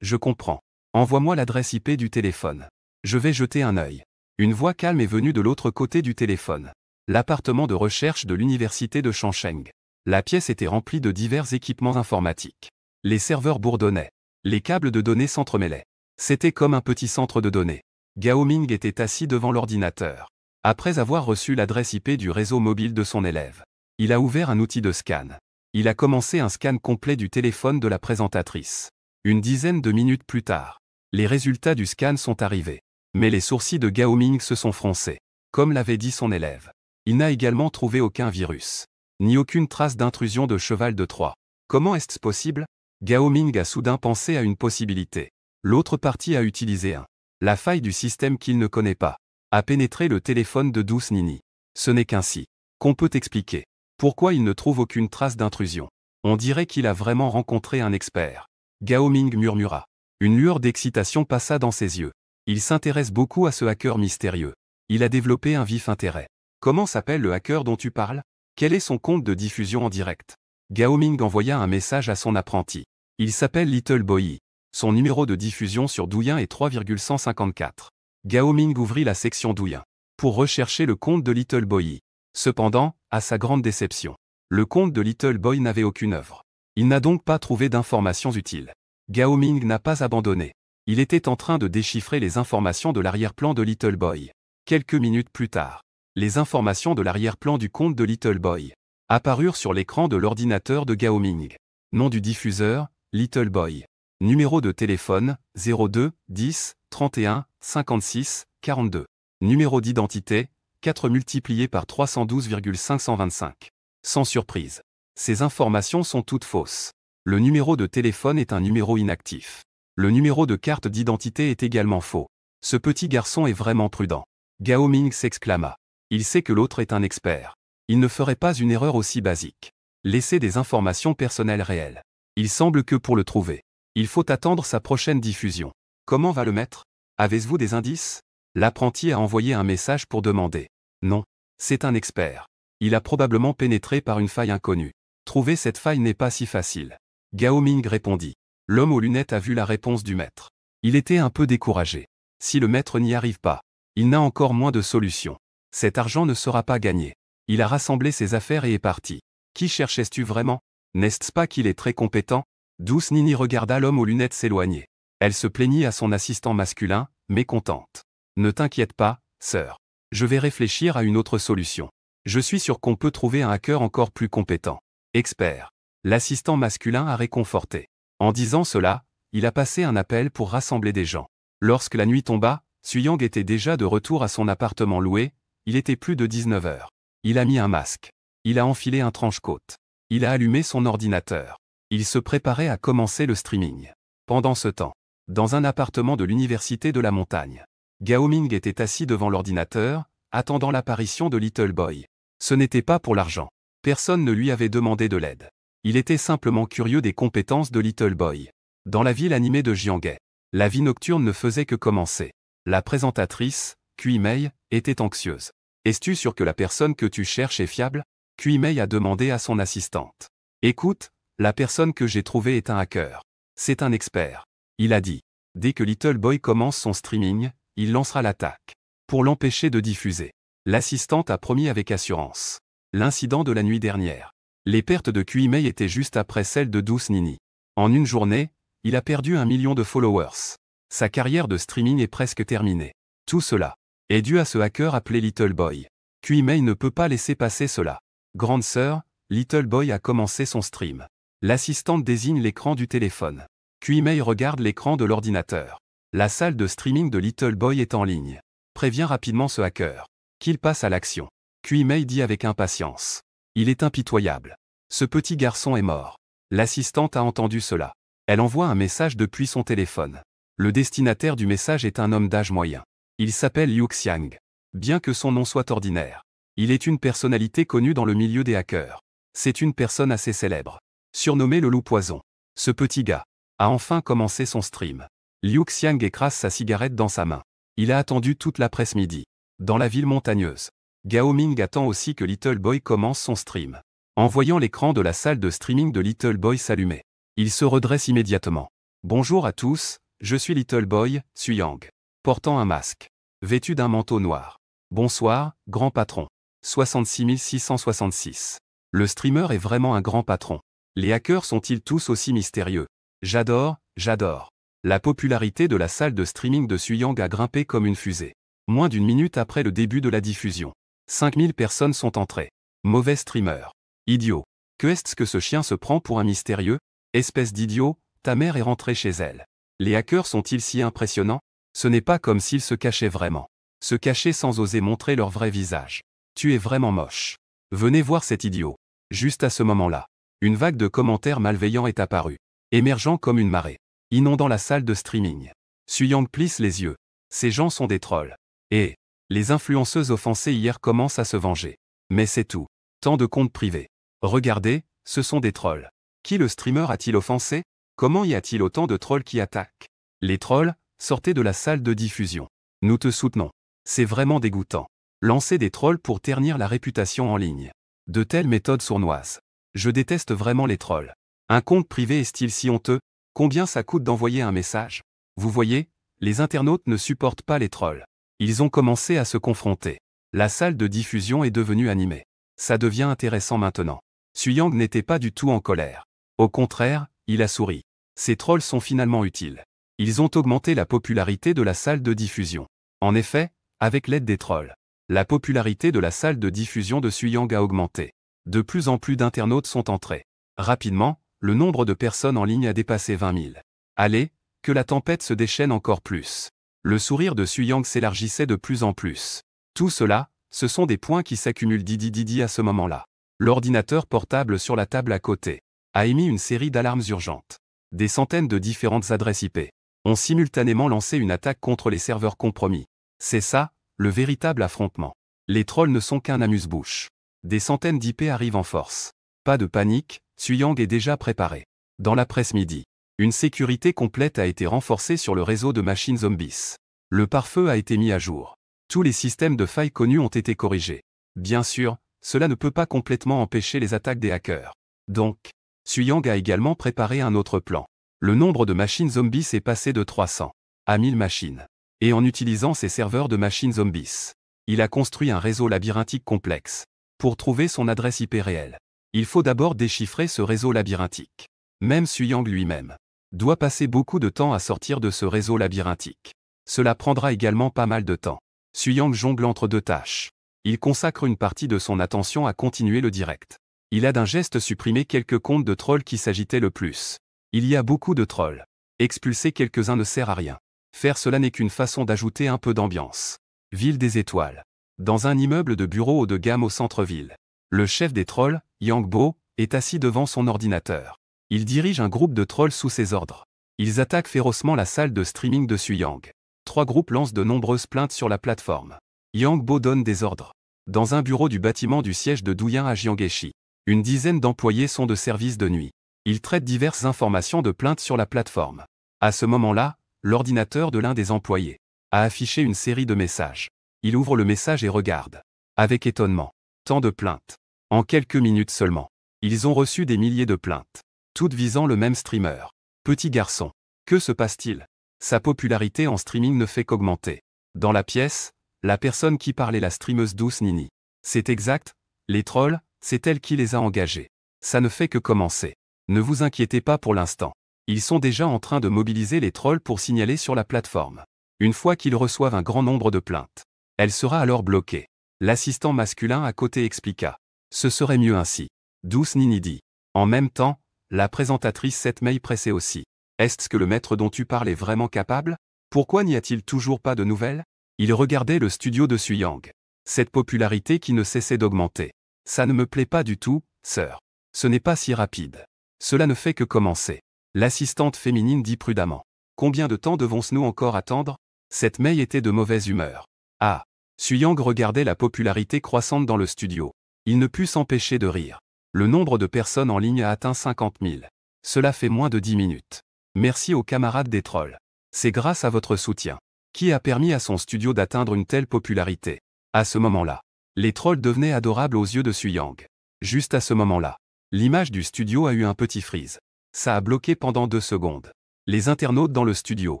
Je comprends. Envoie-moi l'adresse IP du téléphone. Je vais jeter un œil. Une voix calme est venue de l'autre côté du téléphone. L'appartement de recherche de l'université de Shangsheng. La pièce était remplie de divers équipements informatiques. Les serveurs bourdonnaient. Les câbles de données s'entremêlaient. C'était comme un petit centre de données. Gao Ming était assis devant l'ordinateur. Après avoir reçu l'adresse IP du réseau mobile de son élève, il a ouvert un outil de scan. Il a commencé un scan complet du téléphone de la présentatrice. Une dizaine de minutes plus tard, les résultats du scan sont arrivés. Mais les sourcils de Gao Ming se sont froncés. Comme l'avait dit son élève. Il n'a également trouvé aucun virus. Ni aucune trace d'intrusion de cheval de Troie. Comment est-ce possible? Gao Ming a soudain pensé à une possibilité. L'autre partie a utilisé la faille du système qu'il ne connaît pas. A pénétré le téléphone de Douce Nini. Ce n'est qu'ainsi qu'on peut expliquer pourquoi il ne trouve aucune trace d'intrusion. On dirait qu'il a vraiment rencontré un expert. Gao Ming murmura. Une lueur d'excitation passa dans ses yeux. Il s'intéresse beaucoup à ce hacker mystérieux. Il a développé un vif intérêt. Comment s'appelle le hacker dont tu parles? Quel est son compte de diffusion en direct? Gao Ming envoya un message à son apprenti. Il s'appelle Little Boy. Son numéro de diffusion sur Douyin est 3,154. Gao Ming ouvrit la section Douyin pour rechercher le compte de Little Boy. Cependant, à sa grande déception, le compte de Little Boy n'avait aucune œuvre. Il n'a donc pas trouvé d'informations utiles. Gao Ming n'a pas abandonné. Il était en train de déchiffrer les informations de l'arrière-plan de Little Boy. Quelques minutes plus tard, les informations de l'arrière-plan du compte de Little Boy apparurent sur l'écran de l'ordinateur de Gao Ming. Nom du diffuseur, Little Boy. Numéro de téléphone, 02 10 31 56 42. Numéro d'identité, 4 multiplié par 312,525. Sans surprise. Ces informations sont toutes fausses. Le numéro de téléphone est un numéro inactif. Le numéro de carte d'identité est également faux. Ce petit garçon est vraiment prudent. Gao Ming s'exclama. Il sait que l'autre est un expert. Il ne ferait pas une erreur aussi basique. Laisser des informations personnelles réelles. Il semble que pour le trouver, il faut attendre sa prochaine diffusion. Comment va le maître? Avez-vous des indices? L'apprenti a envoyé un message pour demander. Non. C'est un expert. Il a probablement pénétré par une faille inconnue. Trouver cette faille n'est pas si facile. Gao Ming répondit. L'homme aux lunettes a vu la réponse du maître. Il était un peu découragé. Si le maître n'y arrive pas, il n'a encore moins de solutions. Cet argent ne sera pas gagné. Il a rassemblé ses affaires et est parti. Qui cherchais-tu vraiment? N'est-ce pas qu'il est très compétent? Douce Nini regarda l'homme aux lunettes s'éloigner. Elle se plaignit à son assistant masculin, mécontente. Ne t'inquiète pas, sœur. Je vais réfléchir à une autre solution. Je suis sûr qu'on peut trouver un hacker encore plus compétent. Expert. L'assistant masculin a réconforté. En disant cela, il a passé un appel pour rassembler des gens. Lorsque la nuit tomba, Suyang était déjà de retour à son appartement loué, il était plus de 19 heures. Il a mis un masque. Il a enfilé un trench-coat. Il a allumé son ordinateur. Il se préparait à commencer le streaming. Pendant ce temps, dans un appartement de l'université de la montagne, Gao Ming était assis devant l'ordinateur, attendant l'apparition de Little Boy. Ce n'était pas pour l'argent. Personne ne lui avait demandé de l'aide. Il était simplement curieux des compétences de Little Boy. Dans la ville animée de Jianghe, la vie nocturne ne faisait que commencer. La présentatrice, Kui Mei, était anxieuse. Es-tu sûr que la personne que tu cherches est fiable? Kui Mei a demandé à son assistante. Écoute, la personne que j'ai trouvée est un hacker. C'est un expert. Il a dit. Dès que Little Boy commence son streaming, il lancera l'attaque. Pour l'empêcher de diffuser. L'assistante a promis avec assurance. L'incident de la nuit dernière. Les pertes de Kui Mei étaient juste après celles de Douce Nini. En une journée, il a perdu 1 million de followers. Sa carrière de streaming est presque terminée. Tout cela est dû à ce hacker appelé Little Boy. Kui Mei ne peut pas laisser passer cela. Grande sœur, Little Boy a commencé son stream. L'assistante désigne l'écran du téléphone. Kui Mei regarde l'écran de l'ordinateur. La salle de streaming de Little Boy est en ligne. Préviens rapidement ce hacker. Qu'il passe à l'action. Kui Mei dit avec impatience. Il est impitoyable. Ce petit garçon est mort. L'assistante a entendu cela. Elle envoie un message depuis son téléphone. Le destinataire du message est un homme d'âge moyen. Il s'appelle Liu Xiang. Bien que son nom soit ordinaire, il est une personnalité connue dans le milieu des hackers. C'est une personne assez célèbre. Surnommé le loup poison. Ce petit gars a enfin commencé son stream. Liu Xiang écrase sa cigarette dans sa main. Il a attendu toute l'après-midi. Dans la ville montagneuse. Gao Ming attend aussi que Little Boy commence son stream. En voyant l'écran de la salle de streaming de Little Boy s'allumer, il se redresse immédiatement. Bonjour à tous, je suis Little Boy, Suyang. Portant un masque. Vêtu d'un manteau noir. Bonsoir, grand patron. 66 666. Le streamer est vraiment un grand patron. Les hackers sont-ils tous aussi mystérieux? J'adore, j'adore. La popularité de la salle de streaming de Suyang a grimpé comme une fusée. Moins d'une minute après le début de la diffusion. 5000 personnes sont entrées. Mauvais streamer. Idiot. Que est-ce que ce chien se prend pour un mystérieux? Espèce d'idiot, ta mère est rentrée chez elle. Les hackers sont-ils si impressionnants? Ce n'est pas comme s'ils se cachaient vraiment. Se cacher sans oser montrer leur vrai visage. Tu es vraiment moche. Venez voir cet idiot. Juste à ce moment-là, une vague de commentaires malveillants est apparue, émergeant comme une marée, inondant la salle de streaming. Suyang plisse les yeux. Ces gens sont des trolls. Et les influenceuses offensées hier commencent à se venger. Mais c'est tout. Tant de comptes privés. Regardez, ce sont des trolls. Qui le streamer a-t-il offensé? Comment y a-t-il autant de trolls qui attaquent? Les trolls, sortez de la salle de diffusion. Nous te soutenons. C'est vraiment dégoûtant. Lancer des trolls pour ternir la réputation en ligne. De telles méthodes sournoises. Je déteste vraiment les trolls. Un compte privé est-il si honteux? Combien ça coûte d'envoyer un message? Vous voyez, les internautes ne supportent pas les trolls. Ils ont commencé à se confronter. La salle de diffusion est devenue animée. Ça devient intéressant maintenant. Suyang n'était pas du tout en colère. Au contraire, il a souri. Ces trolls sont finalement utiles. Ils ont augmenté la popularité de la salle de diffusion. En effet, avec l'aide des trolls, la popularité de la salle de diffusion de Suyang a augmenté. De plus en plus d'internautes sont entrés. Rapidement, le nombre de personnes en ligne a dépassé 20 000. Allez, que la tempête se déchaîne encore plus. Le sourire de Suyang s'élargissait de plus en plus. Tout cela, ce sont des points qui s'accumulent didi à ce moment-là. L'ordinateur portable sur la table à côté a émis une série d'alarmes urgentes. Des centaines de différentes adresses IP ont simultanément lancé une attaque contre les serveurs compromis. C'est ça, le véritable affrontement. Les trolls ne sont qu'un amuse-bouche. Des centaines d'IP arrivent en force. Pas de panique, Suyang est déjà préparé. Dans l'après-midi, une sécurité complète a été renforcée sur le réseau de machines zombies. Le pare-feu a été mis à jour. Tous les systèmes de failles connus ont été corrigés. Bien sûr, cela ne peut pas complètement empêcher les attaques des hackers. Donc, Suyang a également préparé un autre plan. Le nombre de machines zombies est passé de 300 à 1000 machines. Et en utilisant ses serveurs de machines zombies, il a construit un réseau labyrinthique complexe. Pour trouver son adresse IP réelle, il faut d'abord déchiffrer ce réseau labyrinthique. Même Suyang lui-même doit passer beaucoup de temps à sortir de ce réseau labyrinthique. Cela prendra également pas mal de temps. Suyang jongle entre deux tâches. Il consacre une partie de son attention à continuer le direct. Il a d'un geste supprimé quelques comptes de trolls qui s'agitaient le plus. Il y a beaucoup de trolls. Expulser quelques-uns ne sert à rien. Faire cela n'est qu'une façon d'ajouter un peu d'ambiance. Ville des étoiles. Dans un immeuble de bureaux haut de gamme au centre-ville, le chef des trolls, Yang Bo, est assis devant son ordinateur. Il dirige un groupe de trolls sous ses ordres. Ils attaquent férocement la salle de streaming de Suyang. 3 groupes lancent de nombreuses plaintes sur la plateforme. Yang Bo donne des ordres. Dans un bureau du bâtiment du siège de Douyin à Jiangheshi, une dizaine d'employés sont de service de nuit. Ils traitent diverses informations de plaintes sur la plateforme. À ce moment-là, l'ordinateur de l'un des employés a affiché une série de messages. Il ouvre le message et regarde. Avec étonnement. Tant de plaintes. En quelques minutes seulement. Ils ont reçu des milliers de plaintes. Toutes visant le même streamer. Petit garçon. Que se passe-t-il? Sa popularité en streaming ne fait qu'augmenter. Dans la pièce, la personne qui parle est la streameuse Douce Nini. C'est exact, les trolls, c'est elle qui les a engagés. Ça ne fait que commencer. Ne vous inquiétez pas pour l'instant. Ils sont déjà en train de mobiliser les trolls pour signaler sur la plateforme. Une fois qu'ils reçoivent un grand nombre de plaintes, elle sera alors bloquée. L'assistant masculin à côté expliqua. Ce serait mieux ainsi. Douce Nini dit. En même temps, la présentatrice Setmei pressait aussi. Est-ce que le maître dont tu parles est vraiment capable? Pourquoi n'y a-t-il toujours pas de nouvelles? Il regardait le studio de Suyang. Cette popularité qui ne cessait d'augmenter. Ça ne me plaît pas du tout, sœur. Ce n'est pas si rapide. Cela ne fait que commencer. L'assistante féminine dit prudemment. Combien de temps devons-nous encore attendre? Setmei était de mauvaise humeur. Ah. Suyang regardait la popularité croissante dans le studio. Il ne put s'empêcher de rire. Le nombre de personnes en ligne a atteint 50 000. Cela fait moins de 10 minutes. Merci aux camarades des trolls. C'est grâce à votre soutien qui a permis à son studio d'atteindre une telle popularité. À ce moment-là, les trolls devenaient adorables aux yeux de Suyang. Juste à ce moment-là, l'image du studio a eu un petit freeze. Ça a bloqué pendant 2 secondes. Les internautes dans le studio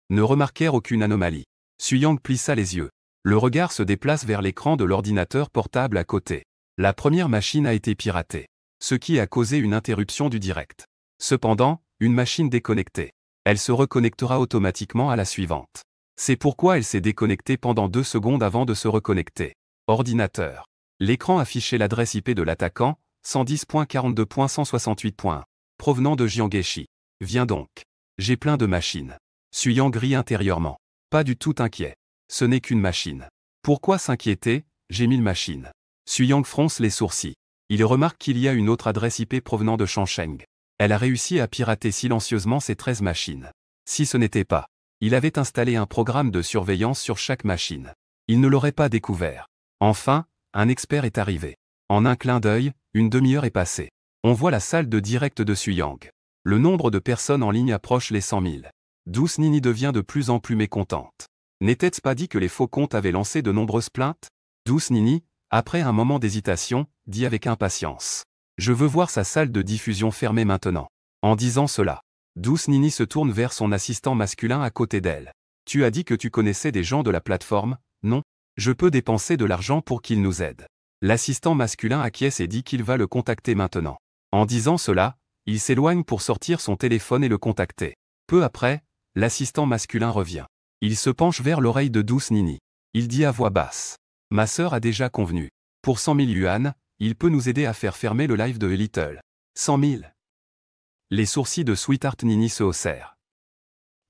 ne remarquèrent aucune anomalie. Suyang plissa les yeux. Le regard se déplace vers l'écran de l'ordinateur portable à côté. La première machine a été piratée, ce qui a causé une interruption du direct. Cependant, une machine déconnectée. Elle se reconnectera automatiquement à la suivante. C'est pourquoi elle s'est déconnectée pendant 2 secondes avant de se reconnecter. Ordinateur. L'écran affichait l'adresse IP de l'attaquant, 110.42.168. Provenant de Jiangheshi. Viens donc. J'ai plein de machines. Suyang rit intérieurement. Pas du tout inquiet. Ce n'est qu'une machine. Pourquoi s'inquiéter? J'ai 1000 machines. Suyang fronce les sourcils. Il remarque qu'il y a une autre adresse IP provenant de Changcheng. Elle a réussi à pirater silencieusement ces 13 machines. Si ce n'était pas, il avait installé un programme de surveillance sur chaque machine. Il ne l'aurait pas découvert. Enfin, un expert est arrivé. En un clin d'œil, une demi-heure est passée. On voit la salle de direct de Suyang. Le nombre de personnes en ligne approche les 100 000. Douce Nini devient de plus en plus mécontente. N'était-ce pas dit que les faux comptes avaient lancé de nombreuses plaintes? Douce Nini, après un moment d'hésitation, dit avec impatience. Je veux voir sa salle de diffusion fermée maintenant. En disant cela, Douce Nini se tourne vers son assistant masculin à côté d'elle. Tu as dit que tu connaissais des gens de la plateforme, non? Je peux dépenser de l'argent pour qu'il nous aide. L'assistant masculin acquiesce et dit qu'il va le contacter maintenant. En disant cela, il s'éloigne pour sortir son téléphone et le contacter. Peu après, l'assistant masculin revient. Il se penche vers l'oreille de Douce Nini. Il dit à voix basse. Ma sœur a déjà convenu. Pour 100 000 yuan, il peut nous aider à faire fermer le live de Little. 100 000. Les sourcils de Sweetheart Nini se haussèrent.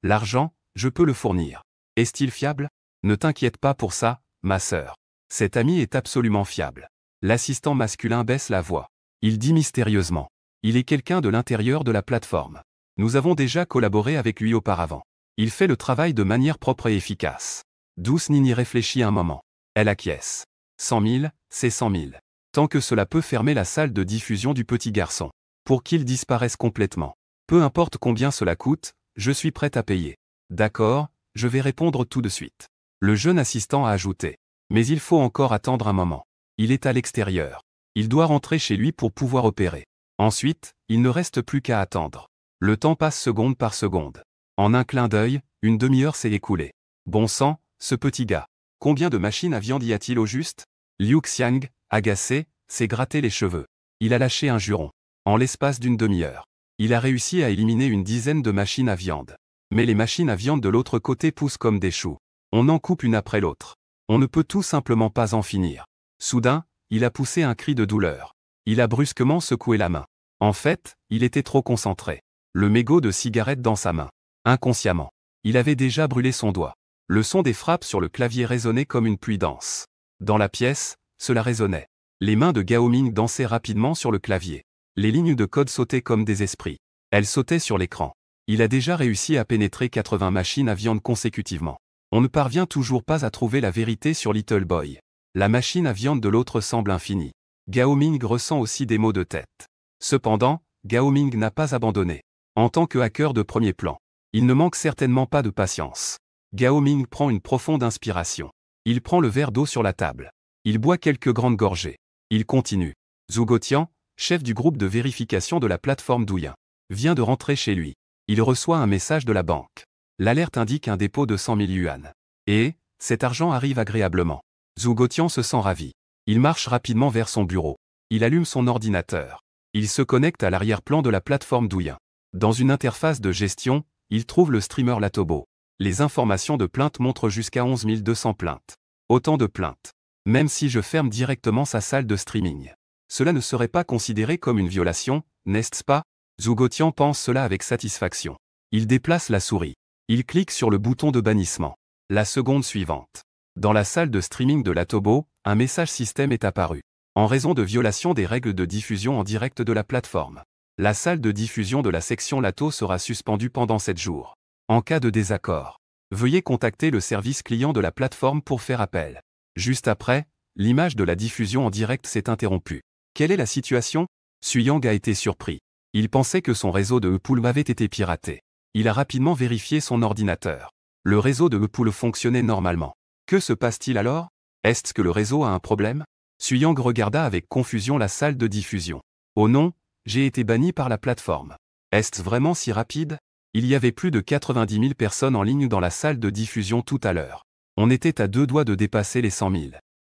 L'argent, je peux le fournir. Est-il fiable? Ne t'inquiète pas pour ça, ma sœur. Cet ami est absolument fiable. L'assistant masculin baisse la voix. Il dit mystérieusement. Il est quelqu'un de l'intérieur de la plateforme. Nous avons déjà collaboré avec lui auparavant. Il fait le travail de manière propre et efficace. Douce Nini réfléchit un moment. Elle acquiesce. 100 000, c'est 100 000. Tant que cela peut fermer la salle de diffusion du petit garçon. Pour qu'il disparaisse complètement. Peu importe combien cela coûte, je suis prêt à payer. D'accord, je vais répondre tout de suite. Le jeune assistant a ajouté. Mais il faut encore attendre un moment. Il est à l'extérieur. Il doit rentrer chez lui pour pouvoir opérer. Ensuite, il ne reste plus qu'à attendre. Le temps passe seconde par seconde. En un clin d'œil, une demi-heure s'est écoulée. Bon sang, ce petit gars. Combien de machines à viande y a-t-il au juste? Liu Xiang, agacé, s'est gratté les cheveux. Il a lâché un juron. En l'espace d'une demi-heure, il a réussi à éliminer une dizaine de machines à viande. Mais les machines à viande de l'autre côté poussent comme des choux. On en coupe une après l'autre. On ne peut tout simplement pas en finir. Soudain, il a poussé un cri de douleur. Il a brusquement secoué la main. En fait, il était trop concentré. Le mégot de cigarette dans sa main. Inconsciemment. Il avait déjà brûlé son doigt. Le son des frappes sur le clavier résonnait comme une pluie dense. Dans la pièce, cela résonnait. Les mains de Gao Ming dansaient rapidement sur le clavier. Les lignes de code sautaient comme des esprits. Elles sautaient sur l'écran. Il a déjà réussi à pénétrer 80 machines à viande consécutivement. On ne parvient toujours pas à trouver la vérité sur Little Boy. La machine à viande de l'autre semble infinie. Gao Ming ressent aussi des maux de tête. Cependant, Gao Ming n'a pas abandonné. En tant que hacker de premier plan, il ne manque certainement pas de patience. Gao Ming prend une profonde inspiration. Il prend le verre d'eau sur la table. Il boit quelques grandes gorgées. Il continue. Zhu Guotian, chef du groupe de vérification de la plateforme Douyin, vient de rentrer chez lui. Il reçoit un message de la banque. L'alerte indique un dépôt de 100 000 yuan. Et, cet argent arrive agréablement. Zhu Guotian se sent ravi. Il marche rapidement vers son bureau. Il allume son ordinateur. Il se connecte à l'arrière-plan de la plateforme Douyin. Dans une interface de gestion, il trouve le streamer Latobo. Les informations de plainte montrent jusqu'à 11 200 plaintes. Autant de plaintes. Même si je ferme directement sa salle de streaming. Cela ne serait pas considéré comme une violation, n'est-ce pas? Zhu Guotian pense cela avec satisfaction. Il déplace la souris. Il clique sur le bouton de bannissement. La seconde suivante. Dans la salle de streaming de Latobo, un message système est apparu. En raison de violation des règles de diffusion en direct de la plateforme. La salle de diffusion de la section Lato sera suspendue pendant 7 jours. En cas de désaccord, veuillez contacter le service client de la plateforme pour faire appel. Juste après, l'image de la diffusion en direct s'est interrompue. Quelle est la situation? Suyang a été surpris. Il pensait que son réseau de Epool avait été piraté. Il a rapidement vérifié son ordinateur. Le réseau de Epool fonctionnait normalement. Que se passe-t-il alors? Est-ce que le réseau a un problème? Suyang regarda avec confusion la salle de diffusion. Oh non, j'ai été banni par la plateforme. Est-ce vraiment si rapide? Il y avait plus de 90 000 personnes en ligne dans la salle de diffusion tout à l'heure. On était à 2 doigts de dépasser les 100 000.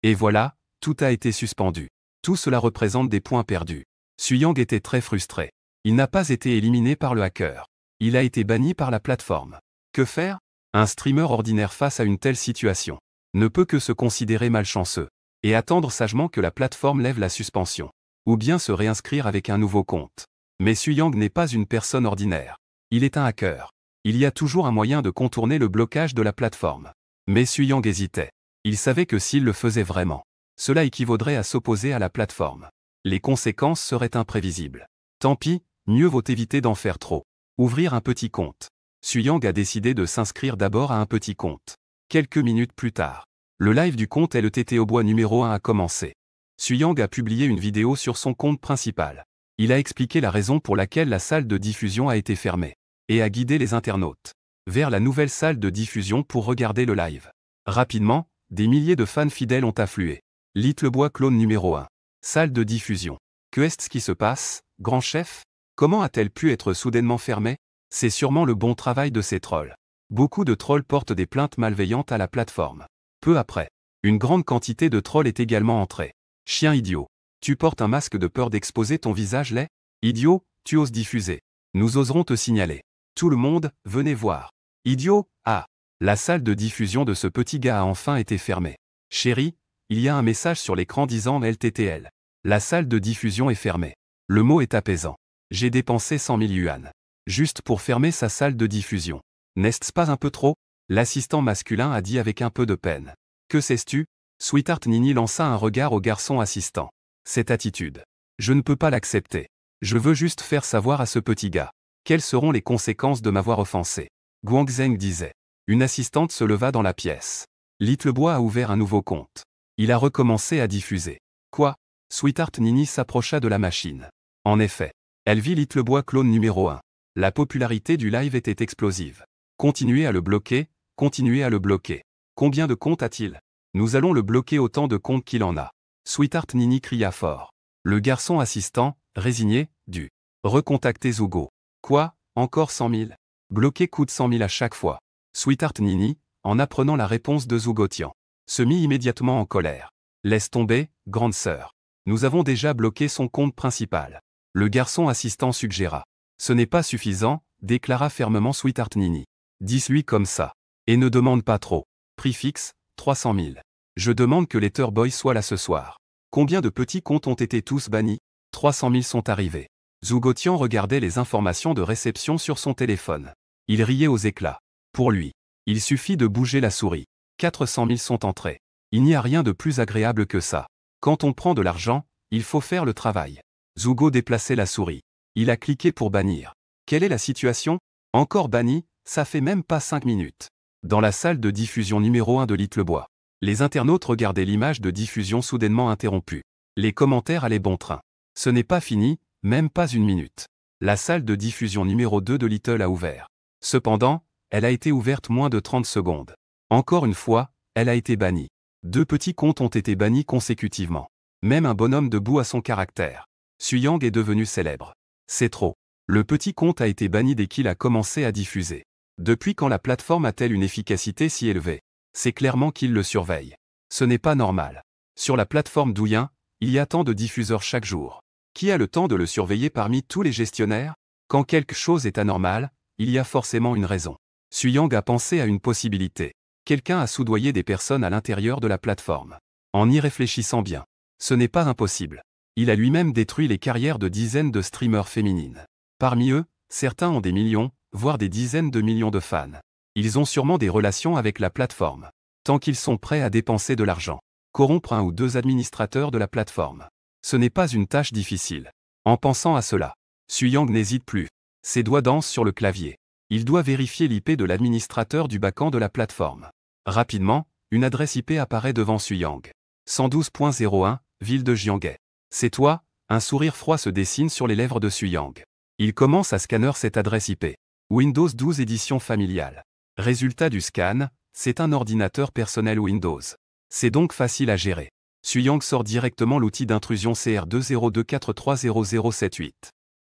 Et voilà, tout a été suspendu. Tout cela représente des points perdus. Suyang était très frustré. Il n'a pas été éliminé par le hacker. Il a été banni par la plateforme. Que faire? Un streamer ordinaire face à une telle situation ne peut que se considérer malchanceux et attendre sagement que la plateforme lève la suspension. Ou bien se réinscrire avec un nouveau compte. Mais Suyang n'est pas une personne ordinaire. Il est un hacker. Il y a toujours un moyen de contourner le blocage de la plateforme. Mais Suyang hésitait. Il savait que s'il le faisait vraiment, cela équivaudrait à s'opposer à la plateforme. Les conséquences seraient imprévisibles. Tant pis, mieux vaut éviter d'en faire trop. Ouvrir un petit compte. Suyang a décidé de s'inscrire d'abord à un petit compte. Quelques minutes plus tard, le live du compte LTT au bois numéro 1 a commencé. Suyang a publié une vidéo sur son compte principal. Il a expliqué la raison pour laquelle la salle de diffusion a été fermée, et a guidé les internautes vers la nouvelle salle de diffusion pour regarder le live. Rapidement, des milliers de fans fidèles ont afflué. Little Bois clone numéro 1. Salle de diffusion. Que est-ce qui se passe, grand chef? Comment a-t-elle pu être soudainement fermée? C'est sûrement le bon travail de ces trolls. Beaucoup de trolls portent des plaintes malveillantes à la plateforme. Peu après, une grande quantité de trolls est également entrée. Chien idiot. Tu portes un masque de peur d'exposer ton visage laid? Idiot, tu oses diffuser. Nous oserons te signaler. Tout le monde, venez voir. Idiot, ah. La salle de diffusion de ce petit gars a enfin été fermée. Chérie, il y a un message sur l'écran disant LTTL. La salle de diffusion est fermée. Le mot est apaisant. J'ai dépensé 100 000 yuan. Juste pour fermer sa salle de diffusion. N'est-ce pas un peu trop? L'assistant masculin a dit avec un peu de peine. Que sais-tu? Sweetheart Nini lança un regard au garçon assistant. Cette attitude. Je ne peux pas l'accepter. Je veux juste faire savoir à ce petit gars. Quelles seront les conséquences de m'avoir offensé? Guangzheng disait. Une assistante se leva dans la pièce. Little Bois a ouvert un nouveau compte. Il a recommencé à diffuser. Quoi? Sweetheart Nini s'approcha de la machine. En effet, elle vit Littlebois clone numéro 1. La popularité du live était explosive. Continuez à le bloquer, continuez à le bloquer. Combien de comptes a-t-il? Nous allons le bloquer autant de comptes qu'il en a. Sweetheart Nini cria fort. Le garçon assistant, résigné, dut recontacter Zugo. Quoi, encore 100 000? Bloquer coûte 100 000 à chaque fois. Sweetheart Nini, en apprenant la réponse de Zugotian, se mit immédiatement en colère. Laisse tomber, grande sœur. Nous avons déjà bloqué son compte principal. Le garçon assistant suggéra. Ce n'est pas suffisant, déclara fermement Sweetheart Nini. Dis-lui comme ça. Et ne demande pas trop. Prix fixe, 300 000. Je demande que l'Etherboy soit là ce soir. Combien de petits comptes ont été tous bannis? 300 000 sont arrivés. Zugotian regardait les informations de réception sur son téléphone. Il riait aux éclats. Pour lui, il suffit de bouger la souris. 400 000 sont entrés. Il n'y a rien de plus agréable que ça. Quand on prend de l'argent, il faut faire le travail. Zugo déplaçait la souris. Il a cliqué pour bannir. Quelle est la situation? Encore banni, ça fait même pas 5 minutes. Dans la salle de diffusion numéro 1 de Littlebois, les internautes regardaient l'image de diffusion soudainement interrompue. Les commentaires allaient bon train. Ce n'est pas fini, même pas une minute. La salle de diffusion numéro 2 de Little a ouvert. Cependant, elle a été ouverte moins de 30 secondes. Encore une fois, elle a été bannie. 2 petits comptes ont été bannis consécutivement. Même un bonhomme debout a son caractère. Suyang est devenu célèbre. C'est trop. Le petit compte a été banni dès qu'il a commencé à diffuser. Depuis quand la plateforme a-t-elle une efficacité si élevée? C'est clairement qu'il le surveille. Ce n'est pas normal. Sur la plateforme Douyin, il y a tant de diffuseurs chaque jour. Qui a le temps de le surveiller parmi tous les gestionnaires? Quand quelque chose est anormal, il y a forcément une raison. Suyang a pensé à une possibilité. Quelqu'un a soudoyé des personnes à l'intérieur de la plateforme. En y réfléchissant bien, ce n'est pas impossible. Il a lui-même détruit les carrières de dizaines de streamers féminines. Parmi eux, certains ont des millions, voire des dizaines de millions de fans. Ils ont sûrement des relations avec la plateforme. Tant qu'ils sont prêts à dépenser de l'argent. Corrompre 1 ou 2 administrateurs de la plateforme. Ce n'est pas une tâche difficile. En pensant à cela, Suyang n'hésite plus. Ses doigts dansent sur le clavier. Il doit vérifier l'IP de l'administrateur du backend de la plateforme. Rapidement, une adresse IP apparaît devant Suyang. 112.01, ville de Jianghe. C'est toi? Un sourire froid se dessine sur les lèvres de Suyang. Il commence à scanner cette adresse IP. Windows 12 édition familiale. Résultat du scan, c'est un ordinateur personnel Windows. C'est donc facile à gérer. Suyang sort directement l'outil d'intrusion CR202430078.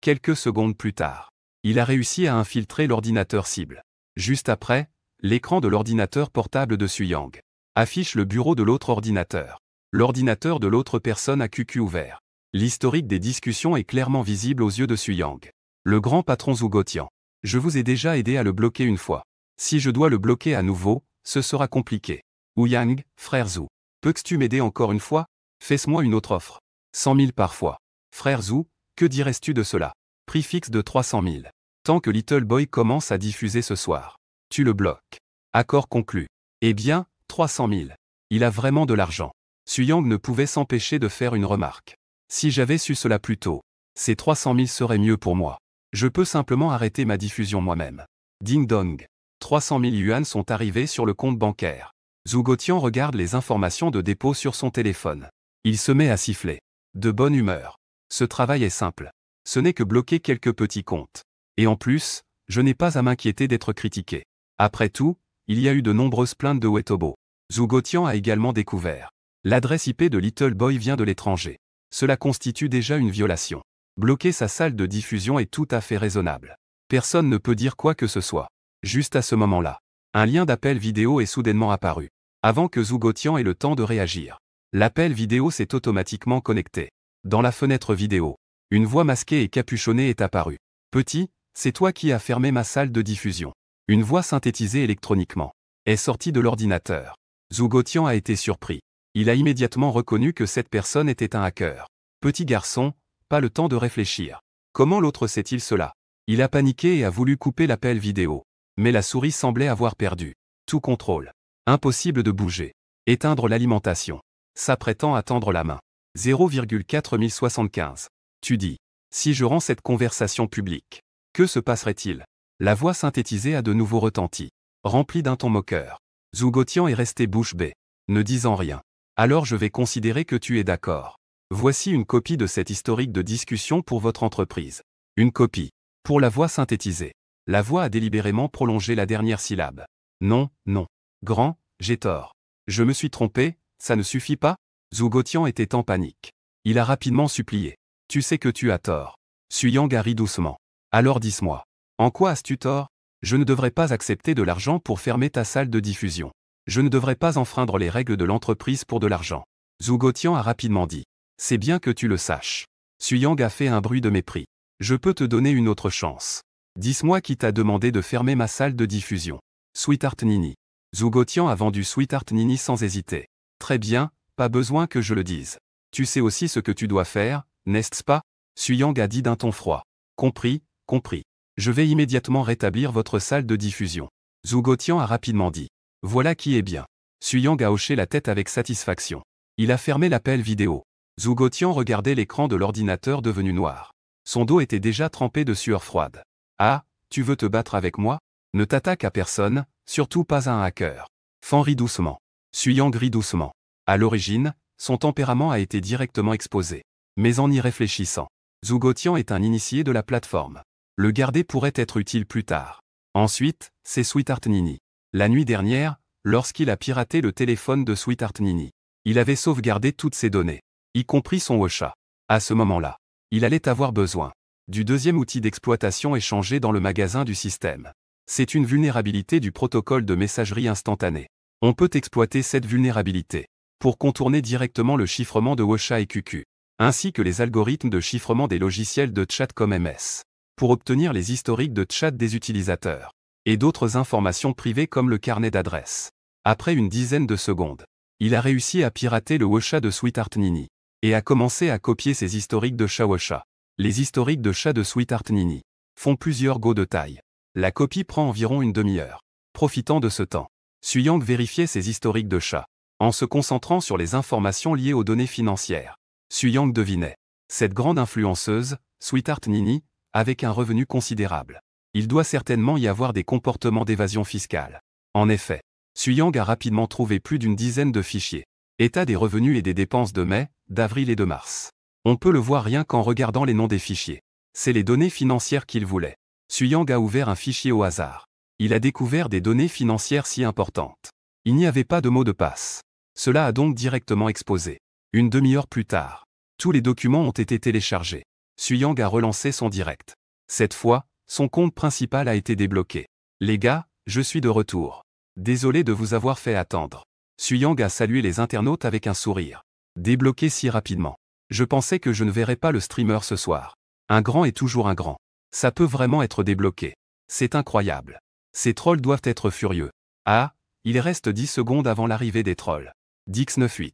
Quelques secondes plus tard, il a réussi à infiltrer l'ordinateur cible. Juste après, l'écran de l'ordinateur portable de Suyang affiche le bureau de l'autre ordinateur. L'ordinateur de l'autre personne a QQ ouvert. L'historique des discussions est clairement visible aux yeux de Suyang. Le grand patron Zugotian. Je vous ai déjà aidé à le bloquer une fois. Si je dois le bloquer à nouveau, ce sera compliqué. Ouyang, frère Zhu. Peux-tu m'aider encore une fois? Fais-moi une autre offre. 100 000 par fois. Frère Zhu, que dirais-tu de cela? Prix fixe de 300 000. Tant que Littleboy commence à diffuser ce soir. Tu le bloques. Accord conclu. Eh bien, 300 000. Il a vraiment de l'argent. Suyang ne pouvait s'empêcher de faire une remarque. Si j'avais su cela plus tôt, ces 300 000 seraient mieux pour moi. Je peux simplement arrêter ma diffusion moi-même. Ding dong. 300 000 yuan sont arrivés sur le compte bancaire. Zugotian regarde les informations de dépôt sur son téléphone. Il se met à siffler. De bonne humeur. Ce travail est simple. Ce n'est que bloquer quelques petits comptes. Et en plus, je n'ai pas à m'inquiéter d'être critiqué. Après tout, il y a eu de nombreuses plaintes de Wetobo. Zugotian a également découvert. L'adresse IP de Littleboy vient de l'étranger. Cela constitue déjà une violation. Bloquer sa salle de diffusion est tout à fait raisonnable. Personne ne peut dire quoi que ce soit. Juste à ce moment-là, un lien d'appel vidéo est soudainement apparu. Avant que Zugotian ait le temps de réagir. L'appel vidéo s'est automatiquement connecté. Dans la fenêtre vidéo, une voix masquée et capuchonnée est apparue. Petit, c'est toi qui as fermé ma salle de diffusion. Une voix synthétisée électroniquement est sortie de l'ordinateur. Zugotian a été surpris. Il a immédiatement reconnu que cette personne était un hacker. Petit garçon, pas le temps de réfléchir. Comment l'autre sait-il cela? Il a paniqué et a voulu couper l'appel vidéo. Mais la souris semblait avoir perdu tout contrôle. Impossible de bouger. Éteindre l'alimentation. S'apprêtant à tendre la main. 0,4075. Tu dis. Si je rends cette conversation publique, que se passerait-il? La voix synthétisée a de nouveau retenti. Remplie d'un ton moqueur. Zugotian est resté bouche bée. Ne disant rien. Alors je vais considérer que tu es d'accord. Voici une copie de cet historique de discussion pour votre entreprise. Une copie. Pour la voix synthétisée. La voix a délibérément prolongé la dernière syllabe. Non, non. Grand, j'ai tort. Je me suis trompé, ça ne suffit pas? Zhu Guotian était en panique. Il a rapidement supplié. Tu sais que tu as tort. Suyang a ri doucement. Alors dis-moi. En quoi as-tu tort? Je ne devrais pas accepter de l'argent pour fermer ta salle de diffusion. Je ne devrais pas enfreindre les règles de l'entreprise pour de l'argent. Zhu Guotian a rapidement dit. C'est bien que tu le saches. Suyang a fait un bruit de mépris. Je peux te donner une autre chance. Dis-moi qui t'a demandé de fermer ma salle de diffusion. Sweetheart Nini. Zhu Guotian a vendu Sweetheart Nini sans hésiter. Très bien, pas besoin que je le dise. Tu sais aussi ce que tu dois faire, n'est-ce pas? Suyang a dit d'un ton froid. Compris, compris. Je vais immédiatement rétablir votre salle de diffusion. Zhu Guotian a rapidement dit. Voilà qui est bien. Suyang a hoché la tête avec satisfaction. Il a fermé l'appel vidéo. Zhu Guotian regardait l'écran de l'ordinateur devenu noir. Son dos était déjà trempé de sueur froide. Ah, tu veux te battre avec moi? Ne t'attaque à personne, surtout pas à un hacker. Fan rit doucement. Suyang rit doucement. À l'origine, son tempérament a été directement exposé. Mais en y réfléchissant, Zhu Guotian est un initié de la plateforme. Le garder pourrait être utile plus tard. Ensuite, c'est Sweetheart Nini. La nuit dernière, lorsqu'il a piraté le téléphone de Sweetheart Nini, il avait sauvegardé toutes ses données, y compris son WhatsApp. À ce moment-là, il allait avoir besoin du deuxième outil d'exploitation échangé dans le magasin du système. C'est une vulnérabilité du protocole de messagerie instantanée. On peut exploiter cette vulnérabilité pour contourner directement le chiffrement de WhatsApp et QQ, ainsi que les algorithmes de chiffrement des logiciels de chat comme MS, pour obtenir les historiques de chat des utilisateurs, et d'autres informations privées comme le carnet d'adresse. Après une dizaine de secondes, il a réussi à pirater le WhatsApp de Sweetheart Nini, et a commencé à copier ses historiques de chat WhatsApp. Les historiques de chat de Sweetheart Nini font plusieurs go de taille. La copie prend environ une demi-heure. Profitant de ce temps, Suyang vérifiait ses historiques de chat, en se concentrant sur les informations liées aux données financières. Suyang devinait. Cette grande influenceuse, Sweetheart Nini, avec un revenu considérable. Il doit certainement y avoir des comportements d'évasion fiscale. En effet, Suyang a rapidement trouvé plus d'une dizaine de fichiers. État des revenus et des dépenses de mai, d'avril et de mars. On peut le voir rien qu'en regardant les noms des fichiers. C'est les données financières qu'il voulait. Suyang a ouvert un fichier au hasard. Il a découvert des données financières si importantes. Il n'y avait pas de mot de passe. Cela a donc directement exposé. Une demi-heure plus tard, tous les documents ont été téléchargés. Suyang a relancé son direct. Cette fois, son compte principal a été débloqué. Les gars, je suis de retour. Désolé de vous avoir fait attendre. Suyang a salué les internautes avec un sourire. Débloqué si rapidement. Je pensais que je ne verrais pas le streamer ce soir. Un grand est toujours un grand. Ça peut vraiment être débloqué. C'est incroyable. Ces trolls doivent être furieux. Ah, il reste 10 secondes avant l'arrivée des trolls. Dix-9-8.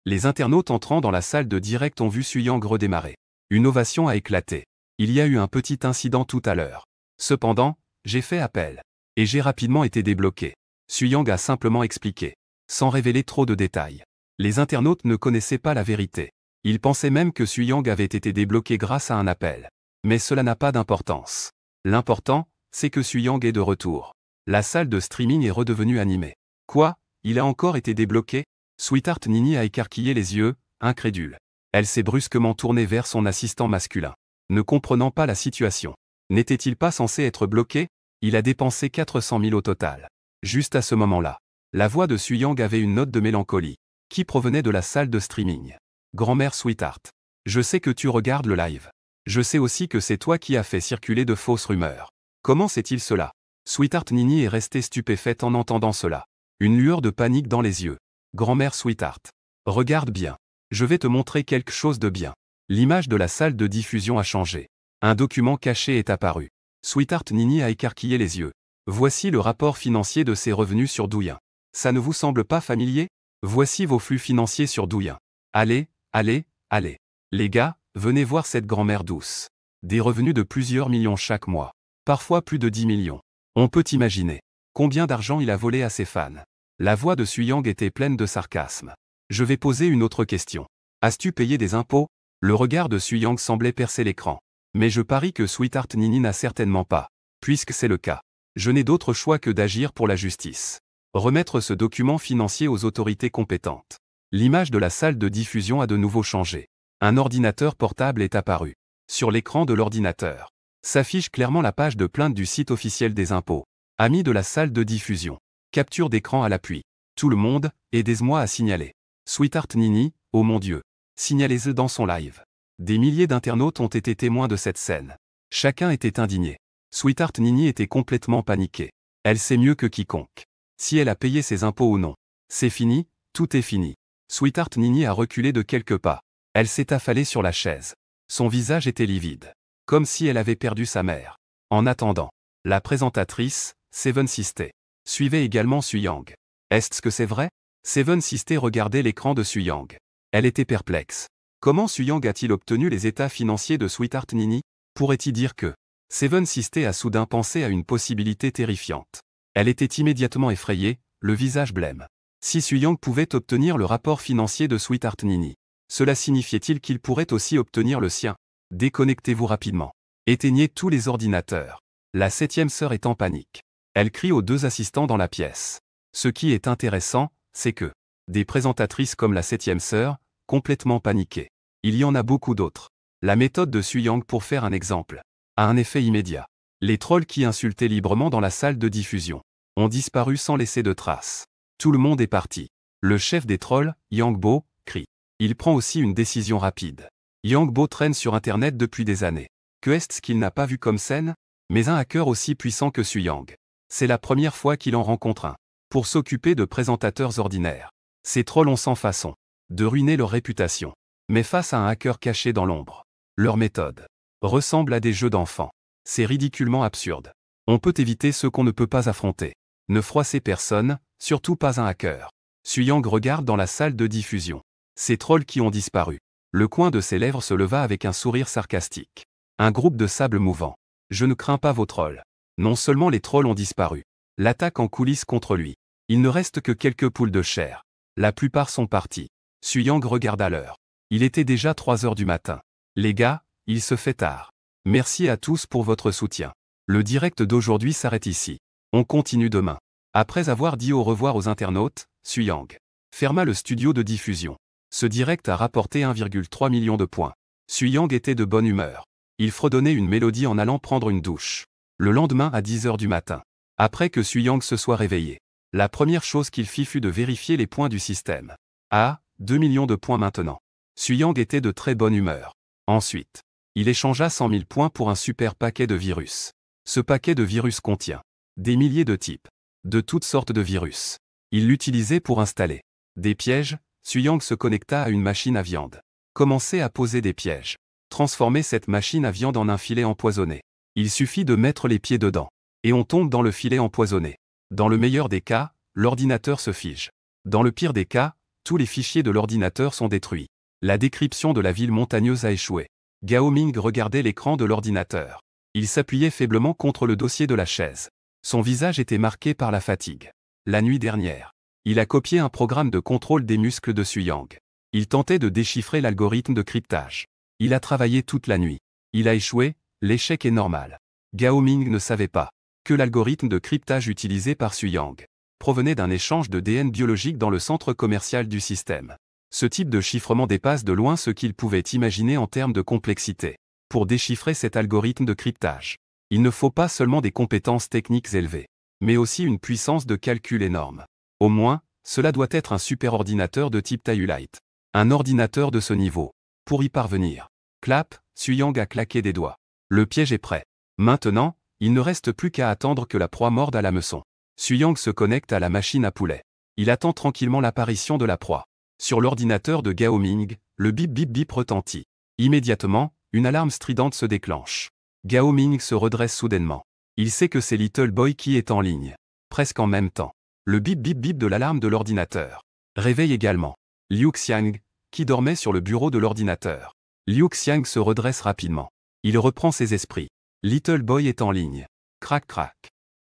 Les internautes entrant dans la salle de direct ont vu Suyang redémarrer. Une ovation a éclaté. Il y a eu un petit incident tout à l'heure. Cependant, j'ai fait appel. Et j'ai rapidement été débloqué. Suyang a simplement expliqué. Sans révéler trop de détails. Les internautes ne connaissaient pas la vérité. Ils pensaient même que Suyang avait été débloqué grâce à un appel. Mais cela n'a pas d'importance. L'important, c'est que Suyang est de retour. La salle de streaming est redevenue animée. Quoi? Il a encore été débloqué? Sweetheart Nini a écarquillé les yeux, incrédule. Elle s'est brusquement tournée vers son assistant masculin. Ne comprenant pas la situation. N'était-il pas censé être bloqué? Il a dépensé 400 000 au total. Juste à ce moment-là, la voix de Suyang avait une note de mélancolie, qui provenait de la salle de streaming. Grand-mère Sweetheart. Je sais que tu regardes le live. Je sais aussi que c'est toi qui as fait circuler de fausses rumeurs. Comment sait-il cela? Sweetheart Nini est restée stupéfaite en entendant cela. Une lueur de panique dans les yeux. Grand-mère Sweetheart. Regarde bien. Je vais te montrer quelque chose de bien. L'image de la salle de diffusion a changé. Un document caché est apparu. Sweetheart Nini a écarquillé les yeux. Voici le rapport financier de ses revenus sur Douyin. Ça ne vous semble pas familier? Voici vos flux financiers sur Douyin. Allez, allez, allez. Les gars, venez voir cette grand-mère douce. Des revenus de plusieurs millions chaque mois. Parfois plus de 10 millions. On peut imaginer combien d'argent il a volé à ses fans. La voix de Suyang était pleine de sarcasme. Je vais poser une autre question. As-tu payé des impôts? Le regard de Suyang semblait percer l'écran. Mais je parie que Sweetheart Nini n'a certainement pas. Puisque c'est le cas, je n'ai d'autre choix que d'agir pour la justice. Remettre ce document financier aux autorités compétentes. L'image de la salle de diffusion a de nouveau changé. Un ordinateur portable est apparu. Sur l'écran de l'ordinateur s'affiche clairement la page de plainte du site officiel des impôts. Amis de la salle de diffusion. Capture d'écran à l'appui. Tout le monde, aidez-moi à signaler. Sweetheart Nini, oh mon Dieu. Signalez-le dans son live. Des milliers d'internautes ont été témoins de cette scène. Chacun était indigné. Sweetheart Nini était complètement paniquée. Elle sait mieux que quiconque si elle a payé ses impôts ou non. C'est fini, tout est fini. Sweetheart Nini a reculé de quelques pas. Elle s'est affalée sur la chaise. Son visage était livide, comme si elle avait perdu sa mère. En attendant, la présentatrice, Seven Sisters, suivait également Suyang. Est-ce que c'est vrai? Seven Sisters regardait l'écran de Suyang. Elle était perplexe. Comment Suyang a-t-il obtenu les états financiers de Sweetheart Nini? Pourrait-il dire que Seven Sisters a soudain pensé à une possibilité terrifiante. Elle était immédiatement effrayée, le visage blême. Si Suyang pouvait obtenir le rapport financier de Sweetheart Nini, cela signifiait-il qu'il pourrait aussi obtenir le sien? Déconnectez-vous rapidement. Éteignez tous les ordinateurs. La 7e sœur est en panique. Elle crie aux 2 assistants dans la pièce. Ce qui est intéressant, c'est que des présentatrices comme la 7e sœur, complètement paniquées. Il y en a beaucoup d'autres. La méthode de Suyang pour faire un exemple a un effet immédiat. Les trolls qui insultaient librement dans la salle de diffusion ont disparu sans laisser de traces. Tout le monde est parti. Le chef des trolls, Yang Bo, crie. Il prend aussi une décision rapide. Yang Bo traîne sur Internet depuis des années. Que est-ce qu'il n'a pas vu comme scène? Mais un hacker aussi puissant que Suyang. C'est la première fois qu'il en rencontre un. Pour s'occuper de présentateurs ordinaires. Ces trolls ont sans façon de ruiner leur réputation. Mais face à un hacker caché dans l'ombre, leur méthode ressemble à des jeux d'enfants. C'est ridiculement absurde. On peut éviter ce qu'on ne peut pas affronter. Ne froissez personne, surtout pas un hacker. Suyang regarde dans la salle de diffusion. Ces trolls qui ont disparu. Le coin de ses lèvres se leva avec un sourire sarcastique. Un groupe de sable mouvant. Je ne crains pas vos trolls. Non seulement les trolls ont disparu. L'attaque en coulisses contre lui. Il ne reste que quelques poules de chair. La plupart sont partis. Suyang regarda l'heure. Il était déjà 3 heures du matin. Les gars, il se fait tard. Merci à tous pour votre soutien. Le direct d'aujourd'hui s'arrête ici. On continue demain. Après avoir dit au revoir aux internautes, Suyang ferma le studio de diffusion. Ce direct a rapporté 1,3 million de points. Suyang était de bonne humeur. Il fredonnait une mélodie en allant prendre une douche. Le lendemain à 10 heures du matin. Après que Suyang se soit réveillé, la première chose qu'il fit fut de vérifier les points du système. Ah, 2 millions de points maintenant. Suyang était de très bonne humeur. Ensuite, il échangea 100 000 points pour un super paquet de virus. Ce paquet de virus contient des milliers de types, de toutes sortes de virus. Il l'utilisait pour installer des pièges. Suyang se connecta à une machine à viande. Commençait à poser des pièges. Transformer cette machine à viande en un filet empoisonné. Il suffit de mettre les pieds dedans. Et on tombe dans le filet empoisonné. Dans le meilleur des cas, l'ordinateur se fige. Dans le pire des cas, tous les fichiers de l'ordinateur sont détruits. La décryption de la ville montagneuse a échoué. Gao Ming regardait l'écran de l'ordinateur. Il s'appuyait faiblement contre le dossier de la chaise. Son visage était marqué par la fatigue. La nuit dernière, il a copié un programme de contrôle des muscles de Suyang. Il tentait de déchiffrer l'algorithme de cryptage. Il a travaillé toute la nuit. Il a échoué, l'échec est normal. Gao Ming ne savait pas que l'algorithme de cryptage utilisé par Suyang provenait d'un échange de DN biologique dans le centre commercial du système. Ce type de chiffrement dépasse de loin ce qu'il pouvait imaginer en termes de complexité. Pour déchiffrer cet algorithme de cryptage, il ne faut pas seulement des compétences techniques élevées, mais aussi une puissance de calcul énorme. Au moins, cela doit être un superordinateur de type Taillight. Un ordinateur de ce niveau. Pour y parvenir. Clap, Suyang a claqué des doigts. Le piège est prêt. Maintenant, il ne reste plus qu'à attendre que la proie morde à l'hameçon. Suyang se connecte à la machine à poulet. Il attend tranquillement l'apparition de la proie. Sur l'ordinateur de Gao Ming, le bip bip bip retentit. Immédiatement, une alarme stridente se déclenche. Gao Ming se redresse soudainement. Il sait que c'est Little Boy qui est en ligne. Presque en même temps. Le bip bip bip de l'alarme de l'ordinateur réveille également Liu Xiang, qui dormait sur le bureau de l'ordinateur. Liu Xiang se redresse rapidement. Il reprend ses esprits. Little Boy est en ligne. Crac crac.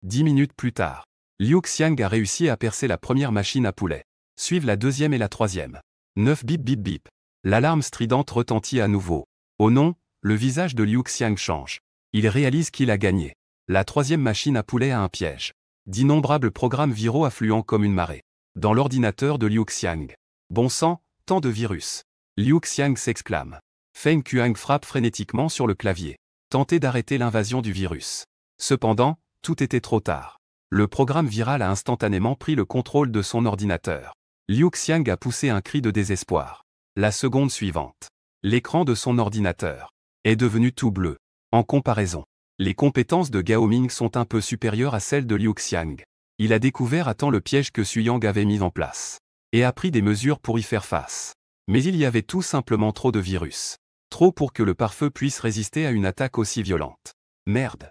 10 minutes plus tard, Liu Xiang a réussi à percer la première machine à poulet. Suivent la deuxième et la troisième. 9 bip bip bip. L'alarme stridente retentit à nouveau. Oh non, le visage de Liu Xiang change. Il réalise qu'il a gagné. La troisième machine à poulet a un piège. D'innombrables programmes viraux affluent comme une marée. Dans l'ordinateur de Liu Xiang. Bon sang, tant de virus. Liu Xiang s'exclame. Feng Kuang frappe frénétiquement sur le clavier. Tenter d'arrêter l'invasion du virus. Cependant, tout était trop tard. Le programme viral a instantanément pris le contrôle de son ordinateur. Liu Xiang a poussé un cri de désespoir. La seconde suivante. L'écran de son ordinateur est devenu tout bleu. En comparaison, les compétences de Gao Ming sont un peu supérieures à celles de Liu Xiang. Il a découvert à temps le piège que Suyang avait mis en place et a pris des mesures pour y faire face. Mais il y avait tout simplement trop de virus. Trop pour que le pare-feu puisse résister à une attaque aussi violente. Merde!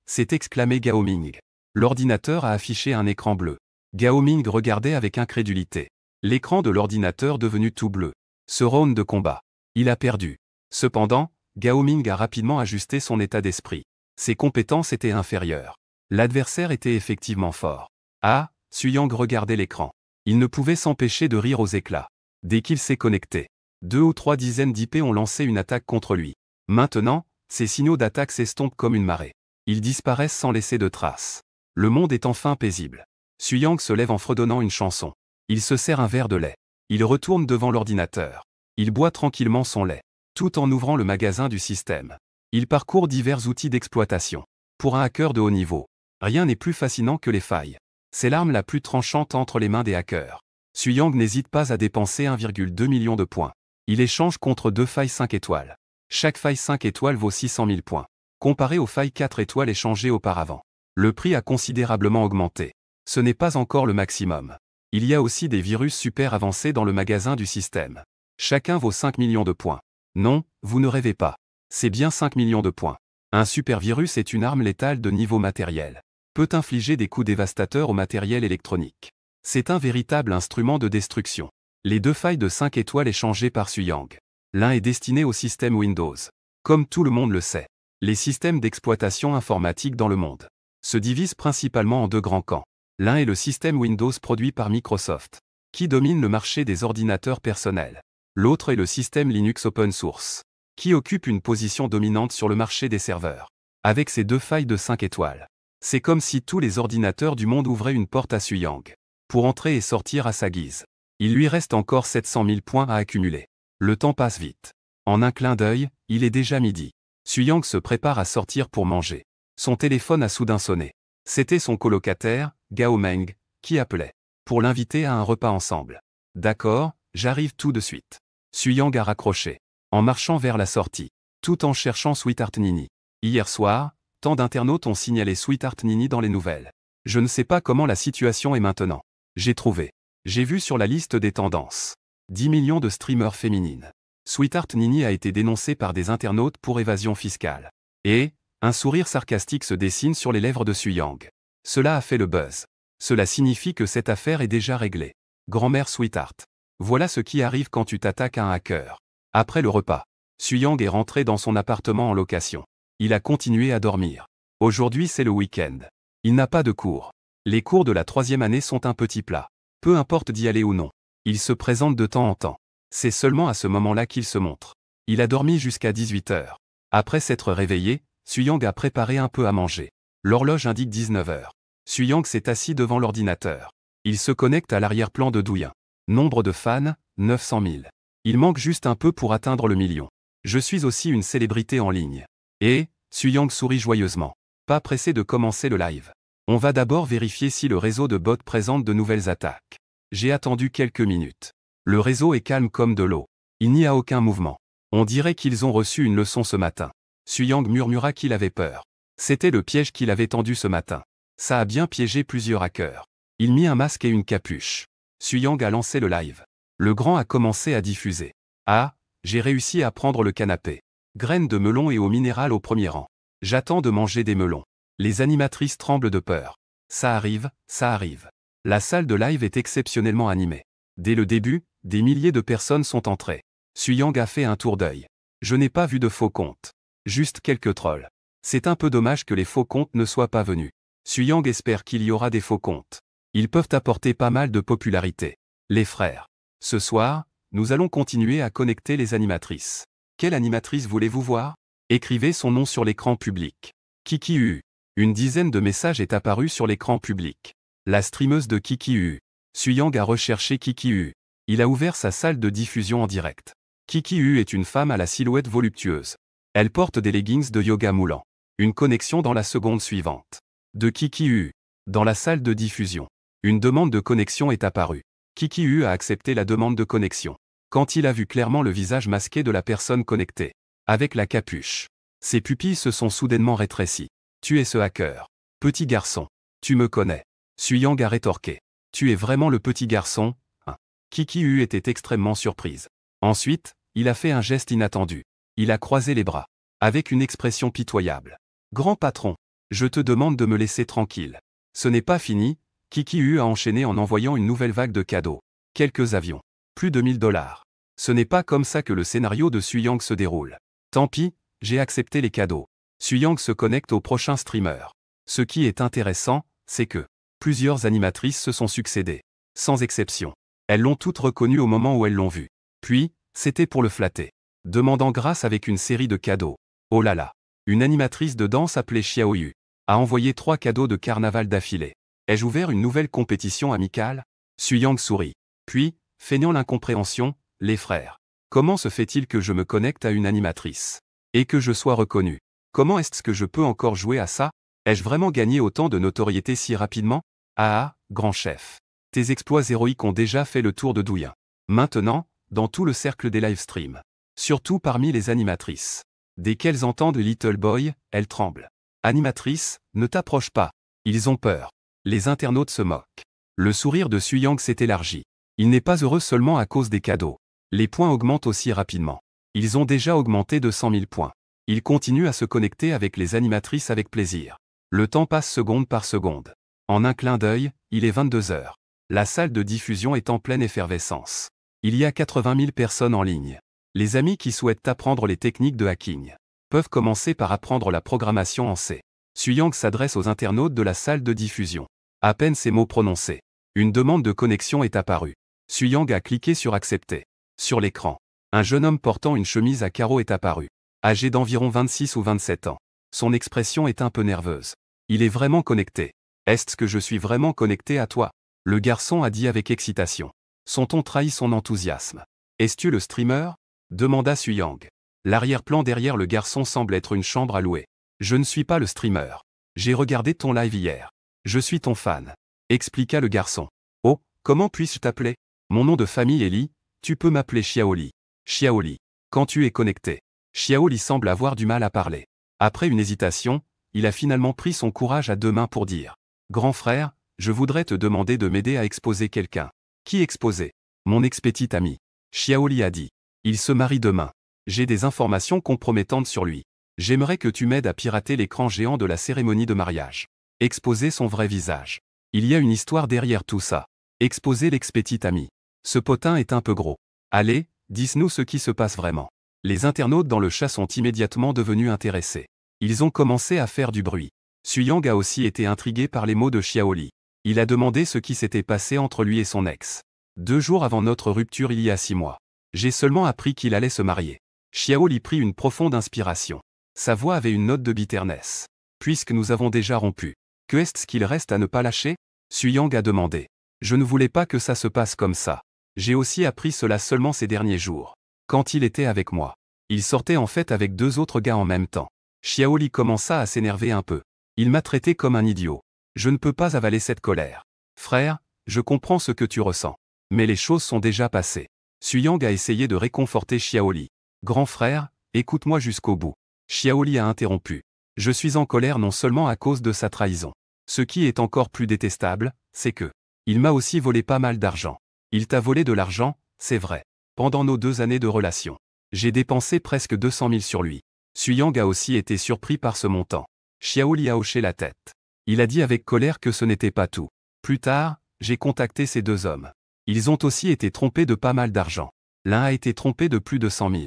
S'est exclamé Gao Ming. L'ordinateur a affiché un écran bleu. Gao Ming regardait avec incrédulité. L'écran de l'ordinateur devenu tout bleu. Ce round de combat. Il a perdu. Cependant, Gao Ming a rapidement ajusté son état d'esprit. Ses compétences étaient inférieures. L'adversaire était effectivement fort. Ah, Suyang regardait l'écran. Il ne pouvait s'empêcher de rire aux éclats. Dès qu'il s'est connecté, 2 ou 3 dizaines d'IP ont lancé une attaque contre lui. Maintenant, ces signaux d'attaque s'estompent comme une marée. Ils disparaissent sans laisser de traces. Le monde est enfin paisible. Suyang se lève en fredonnant une chanson. Il se sert un verre de lait. Il retourne devant l'ordinateur. Il boit tranquillement son lait, tout en ouvrant le magasin du système. Il parcourt divers outils d'exploitation. Pour un hacker de haut niveau, rien n'est plus fascinant que les failles. C'est l'arme la plus tranchante entre les mains des hackers. Suyang n'hésite pas à dépenser 1,2 million de points. Il échange contre 2 failles 5 étoiles. Chaque faille 5 étoiles vaut 600 000 points. Comparé aux failles 4 étoiles échangées auparavant, le prix a considérablement augmenté. Ce n'est pas encore le maximum. Il y a aussi des virus super avancés dans le magasin du système. Chacun vaut 5 millions de points. Non, vous ne rêvez pas. C'est bien 5 millions de points. Un super virus est une arme létale de niveau matériel. Peut infliger des coups dévastateurs au matériel électronique. C'est un véritable instrument de destruction. Les 2 failles de 5 étoiles échangées par Suyang. L'un est destiné au système Windows. Comme tout le monde le sait, les systèmes d'exploitation informatique dans le monde se divisent principalement en 2 grands camps. L'un est le système Windows produit par Microsoft, qui domine le marché des ordinateurs personnels. L'autre est le système Linux Open Source, qui occupe une position dominante sur le marché des serveurs. Avec ces 2 failles de 5 étoiles, c'est comme si tous les ordinateurs du monde ouvraient une porte à Suyang, pour entrer et sortir à sa guise. Il lui reste encore 700 000 points à accumuler. Le temps passe vite. En un clin d'œil, il est déjà midi. Suyang se prépare à sortir pour manger. Son téléphone a soudain sonné. C'était son colocataire, Gao Meng, qui appelait, pour l'inviter à un repas ensemble. D'accord, j'arrive tout de suite. Suyang a raccroché, en marchant vers la sortie, tout en cherchant Sweetheart Nini. Hier soir, tant d'internautes ont signalé Sweetheart Nini dans les nouvelles. Je ne sais pas comment la situation est maintenant. J'ai trouvé. J'ai vu sur la liste des tendances. 10 millions de streamers féminines. Sweetheart Nini a été dénoncée par des internautes pour évasion fiscale. Et, un sourire sarcastique se dessine sur les lèvres de Suyang. Cela a fait le buzz. Cela signifie que cette affaire est déjà réglée. Grand-mère Sweetheart. Voilà ce qui arrive quand tu t'attaques à un hacker. Après le repas, Suyang est rentré dans son appartement en location. Il a continué à dormir. Aujourd'hui c'est le week-end. Il n'a pas de cours. Les cours de la 3e année sont un petit plat. Peu importe d'y aller ou non. Il se présente de temps en temps. C'est seulement à ce moment-là qu'il se montre. Il a dormi jusqu'à 18 h. Après s'être réveillé, Suyang a préparé un peu à manger. L'horloge indique 19 h. Suyang s'est assis devant l'ordinateur. Il se connecte à l'arrière-plan de Douyin. Nombre de fans, 900 000. Il manque juste un peu pour atteindre le million. Je suis aussi une célébrité en ligne. Et, Suyang sourit joyeusement. Pas pressé de commencer le live. On va d'abord vérifier si le réseau de bots présente de nouvelles attaques. J'ai attendu quelques minutes. Le réseau est calme comme de l'eau. Il n'y a aucun mouvement. On dirait qu'ils ont reçu une leçon ce matin. Suyang murmura qu'il avait peur. C'était le piège qu'il avait tendu ce matin. Ça a bien piégé plusieurs hackers. Il mit un masque et une capuche. Suyang a lancé le live. Le grand a commencé à diffuser. Ah, j'ai réussi à prendre le canapé. Graines de melon et eau minérale au premier rang. J'attends de manger des melons. Les animatrices tremblent de peur. Ça arrive, ça arrive. La salle de live est exceptionnellement animée. Dès le début, des milliers de personnes sont entrées. Suyang a fait un tour d'œil. Je n'ai pas vu de faux comptes. Juste quelques trolls. C'est un peu dommage que les faux comptes ne soient pas venus. Suyang espère qu'il y aura des faux comptes. Ils peuvent apporter pas mal de popularité. Les frères. Ce soir, nous allons continuer à connecter les animatrices. Quelle animatrice voulez-vous voir? Écrivez son nom sur l'écran public. Kiki UU. Une dizaine de messages est apparu sur l'écran public. La streameuse de Kiki UU. Suyang a recherché Kiki UU. Il a ouvert sa salle de diffusion en direct. Kiki Hu est une femme à la silhouette voluptueuse. Elle porte des leggings de yoga moulants. Une connexion dans la seconde suivante. De Kiki Hu. Dans la salle de diffusion. Une demande de connexion est apparue. Kiki Hu a accepté la demande de connexion. Quand il a vu clairement le visage masqué de la personne connectée. Avec la capuche. Ses pupilles se sont soudainement rétrécies. Tu es ce hacker. Petit garçon. Tu me connais. Suyang a rétorqué. Tu es vraiment le petit garçon, hein. Kiki Hu était extrêmement surprise. Ensuite, il a fait un geste inattendu. Il a croisé les bras. Avec une expression pitoyable. Grand patron, je te demande de me laisser tranquille. Ce n'est pas fini, Kiki Hu a enchaîné en envoyant une nouvelle vague de cadeaux. Quelques avions. Plus de 1000 $. Ce n'est pas comme ça que le scénario de Suyang se déroule. Tant pis, j'ai accepté les cadeaux. Suyang se connecte au prochain streamer. Ce qui est intéressant, c'est que plusieurs animatrices se sont succédées. Sans exception. Elles l'ont toutes reconnu au moment où elles l'ont vu. Puis, c'était pour le flatter. Demandant grâce avec une série de cadeaux. Oh là là. Une animatrice de danse appelée Xiaoyu a envoyé 3 cadeaux de carnaval d'affilée. Ai-je ouvert une nouvelle compétition amicale? Suyang sourit. Puis, feignant l'incompréhension, les frères. Comment se fait-il que je me connecte à une animatrice? Et que je sois reconnu? Comment est-ce que je peux encore jouer à ça? Ai-je vraiment gagné autant de notoriété si rapidement? Ah, grand chef. Tes exploits héroïques ont déjà fait le tour de Douyin. Maintenant, dans tout le cercle des livestreams. Surtout parmi les animatrices. Dès qu'elles entendent Little Boy, elles tremblent. Animatrice, ne t'approche pas. Ils ont peur. Les internautes se moquent. Le sourire de Suyang s'est élargi. Il n'est pas heureux seulement à cause des cadeaux. Les points augmentent aussi rapidement. Ils ont déjà augmenté de 100 000 points. Il continue à se connecter avec les animatrices avec plaisir. Le temps passe seconde par seconde. En un clin d'œil, il est 22 heures. La salle de diffusion est en pleine effervescence. Il y a 80 000 personnes en ligne. Les amis qui souhaitent apprendre les techniques de hacking peuvent commencer par apprendre la programmation en C. Suyang s'adresse aux internautes de la salle de diffusion. À peine ces mots prononcés, une demande de connexion est apparue. Suyang a cliqué sur accepter. Sur l'écran, un jeune homme portant une chemise à carreaux est apparu. Âgé d'environ 26 ou 27 ans. Son expression est un peu nerveuse. Il est vraiment connecté. Est-ce que je suis vraiment connecté à toi? Le garçon a dit avec excitation. Son ton trahit son enthousiasme. Es-tu le streamer? Demanda Suyang. L'arrière-plan derrière le garçon semble être une chambre à louer. Je ne suis pas le streamer. J'ai regardé ton live hier. Je suis ton fan. Expliqua le garçon. Oh, comment puis-je t'appeler? Mon nom de famille est Li, tu peux m'appeler Xiaoli. Xiaoli. Quand tu es connecté. Xiaoli semble avoir du mal à parler. Après une hésitation, il a finalement pris son courage à 2 mains pour dire. Grand frère, je voudrais te demander de m'aider à exposer quelqu'un. Qui exposer? Mon ex-petit ami. Xiaoli a dit. Il se marie demain. J'ai des informations compromettantes sur lui. J'aimerais que tu m'aides à pirater l'écran géant de la cérémonie de mariage. Exposer son vrai visage. Il y a une histoire derrière tout ça. Exposer l'ex-petit ami. Ce potin est un peu gros. Allez, dis-nous ce qui se passe vraiment. Les internautes dans le chat sont immédiatement devenus intéressés. Ils ont commencé à faire du bruit. Suyang a aussi été intrigué par les mots de Xiaoli. Il a demandé ce qui s'était passé entre lui et son ex. 2 jours avant notre rupture il y a 6 mois. J'ai seulement appris qu'il allait se marier. Xiaoli prit une profonde inspiration. Sa voix avait une note de bitterness. Puisque nous avons déjà rompu, que est-ce qu'il reste à ne pas lâcher? Suyang a demandé. Je ne voulais pas que ça se passe comme ça. J'ai aussi appris cela seulement ces derniers jours. Quand il était avec moi. Il sortait en fait avec 2 autres gars en même temps. Xiaoli commença à s'énerver un peu. Il m'a traité comme un idiot. Je ne peux pas avaler cette colère. Frère, je comprends ce que tu ressens. Mais les choses sont déjà passées. Suyang a essayé de réconforter Xiaoli. Grand frère, écoute-moi jusqu'au bout. Xiaoli a interrompu. Je suis en colère non seulement à cause de sa trahison. Ce qui est encore plus détestable, c'est que il m'a aussi volé pas mal d'argent. Il t'a volé de l'argent, c'est vrai. Pendant nos 2 années de relation. J'ai dépensé presque 200 000 sur lui. Suyang a aussi été surpris par ce montant. Xiaoli a hoché la tête. Il a dit avec colère que ce n'était pas tout. Plus tard, j'ai contacté ces 2 hommes. Ils ont aussi été trompés de pas mal d'argent. L'un a été trompé de plus de 100 000.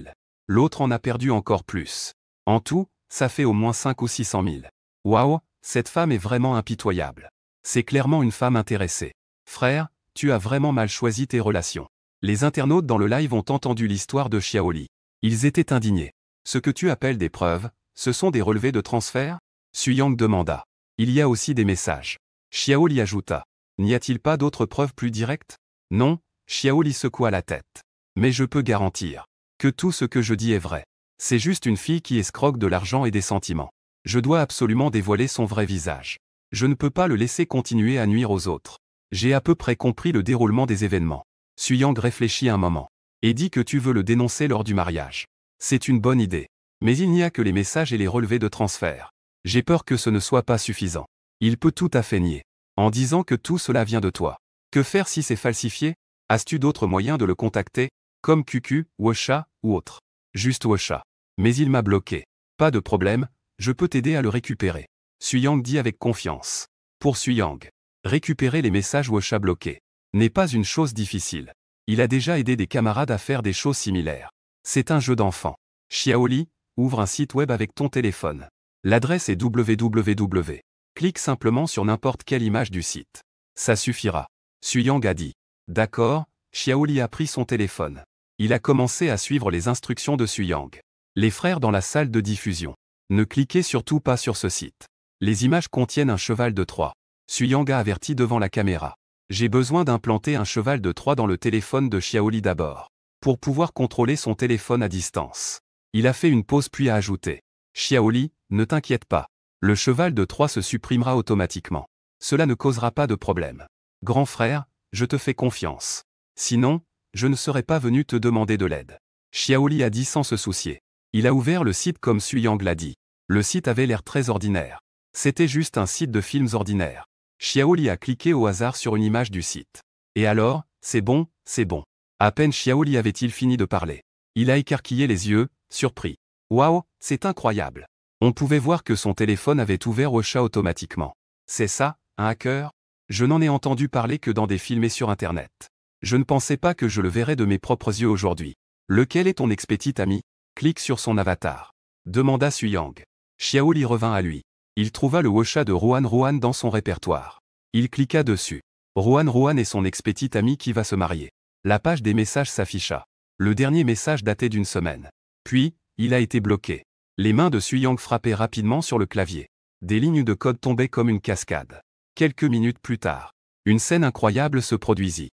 L'autre en a perdu encore plus. En tout, ça fait au moins 5 ou 600 000. Waouh, cette femme est vraiment impitoyable. C'est clairement une femme intéressée. Frère, tu as vraiment mal choisi tes relations. Les internautes dans le live ont entendu l'histoire de Xiaoli. Ils étaient indignés. Ce que tu appelles des preuves, ce sont des relevés de transfert? Suyang demanda. Il y a aussi des messages. Xiaoli ajouta. N'y a-t-il pas d'autres preuves plus directes? Non, Xiaoli secoua la tête. Mais je peux garantir. Que tout ce que je dis est vrai. C'est juste une fille qui escroque de l'argent et des sentiments. Je dois absolument dévoiler son vrai visage. Je ne peux pas le laisser continuer à nuire aux autres. J'ai à peu près compris le déroulement des événements. Suyang réfléchit un moment. Et dit que tu veux le dénoncer lors du mariage. C'est une bonne idée. Mais il n'y a que les messages et les relevés de transfert. J'ai peur que ce ne soit pas suffisant. Il peut tout à fait nier. En disant que tout cela vient de toi. Que faire si c'est falsifié? As-tu d'autres moyens de le contacter? Comme QQ, Wosha, ou autre? Juste Wosha. Mais il m'a bloqué. Pas de problème, je peux t'aider à le récupérer. Suyang dit avec confiance. Pour Suyang, récupérer les messages Wosha bloqués n'est pas une chose difficile. Il a déjà aidé des camarades à faire des choses similaires. C'est un jeu d'enfant. Xiaoli, ouvre un site web avec ton téléphone. L'adresse est www. Clique simplement sur n'importe quelle image du site. Ça suffira. Suyang a dit. D'accord, Xiaoli a pris son téléphone. Il a commencé à suivre les instructions de Suyang. Les frères dans la salle de diffusion. Ne cliquez surtout pas sur ce site. Les images contiennent un cheval de Troie. Suyang a averti devant la caméra. J'ai besoin d'implanter un cheval de Troie dans le téléphone de Xiaoli d'abord. Pour pouvoir contrôler son téléphone à distance. Il a fait une pause puis a ajouté. Xiaoli, ne t'inquiète pas. Le cheval de Troie se supprimera automatiquement. Cela ne causera pas de problème. Grand frère, je te fais confiance. Sinon, je ne serais pas venu te demander de l'aide. Xiaoli a dit sans se soucier. Il a ouvert le site comme Suyang l'a dit. Le site avait l'air très ordinaire. C'était juste un site de films ordinaire. Xiaoli a cliqué au hasard sur une image du site. Et alors, c'est bon, c'est bon. À peine Xiaoli avait-il fini de parler. Il a écarquillé les yeux, surpris. Waouh, c'est incroyable. On pouvait voir que son téléphone avait ouvert Wosha automatiquement. C'est ça, un hacker? Je n'en ai entendu parler que dans des films et sur Internet. Je ne pensais pas que je le verrais de mes propres yeux aujourd'hui. Lequel est ton ex-petit ami? Clique sur son avatar. Demanda Suyang. Xiaoli revint à lui. Il trouva le Wosha de Rohan Rohan dans son répertoire. Il cliqua dessus. Rohan Rohan est son ex-petit ami qui va se marier. La page des messages s'afficha. Le dernier message datait d'une semaine. Puis, il a été bloqué. Les mains de Suyang frappaient rapidement sur le clavier. Des lignes de code tombaient comme une cascade. Quelques minutes plus tard, une scène incroyable se produisit.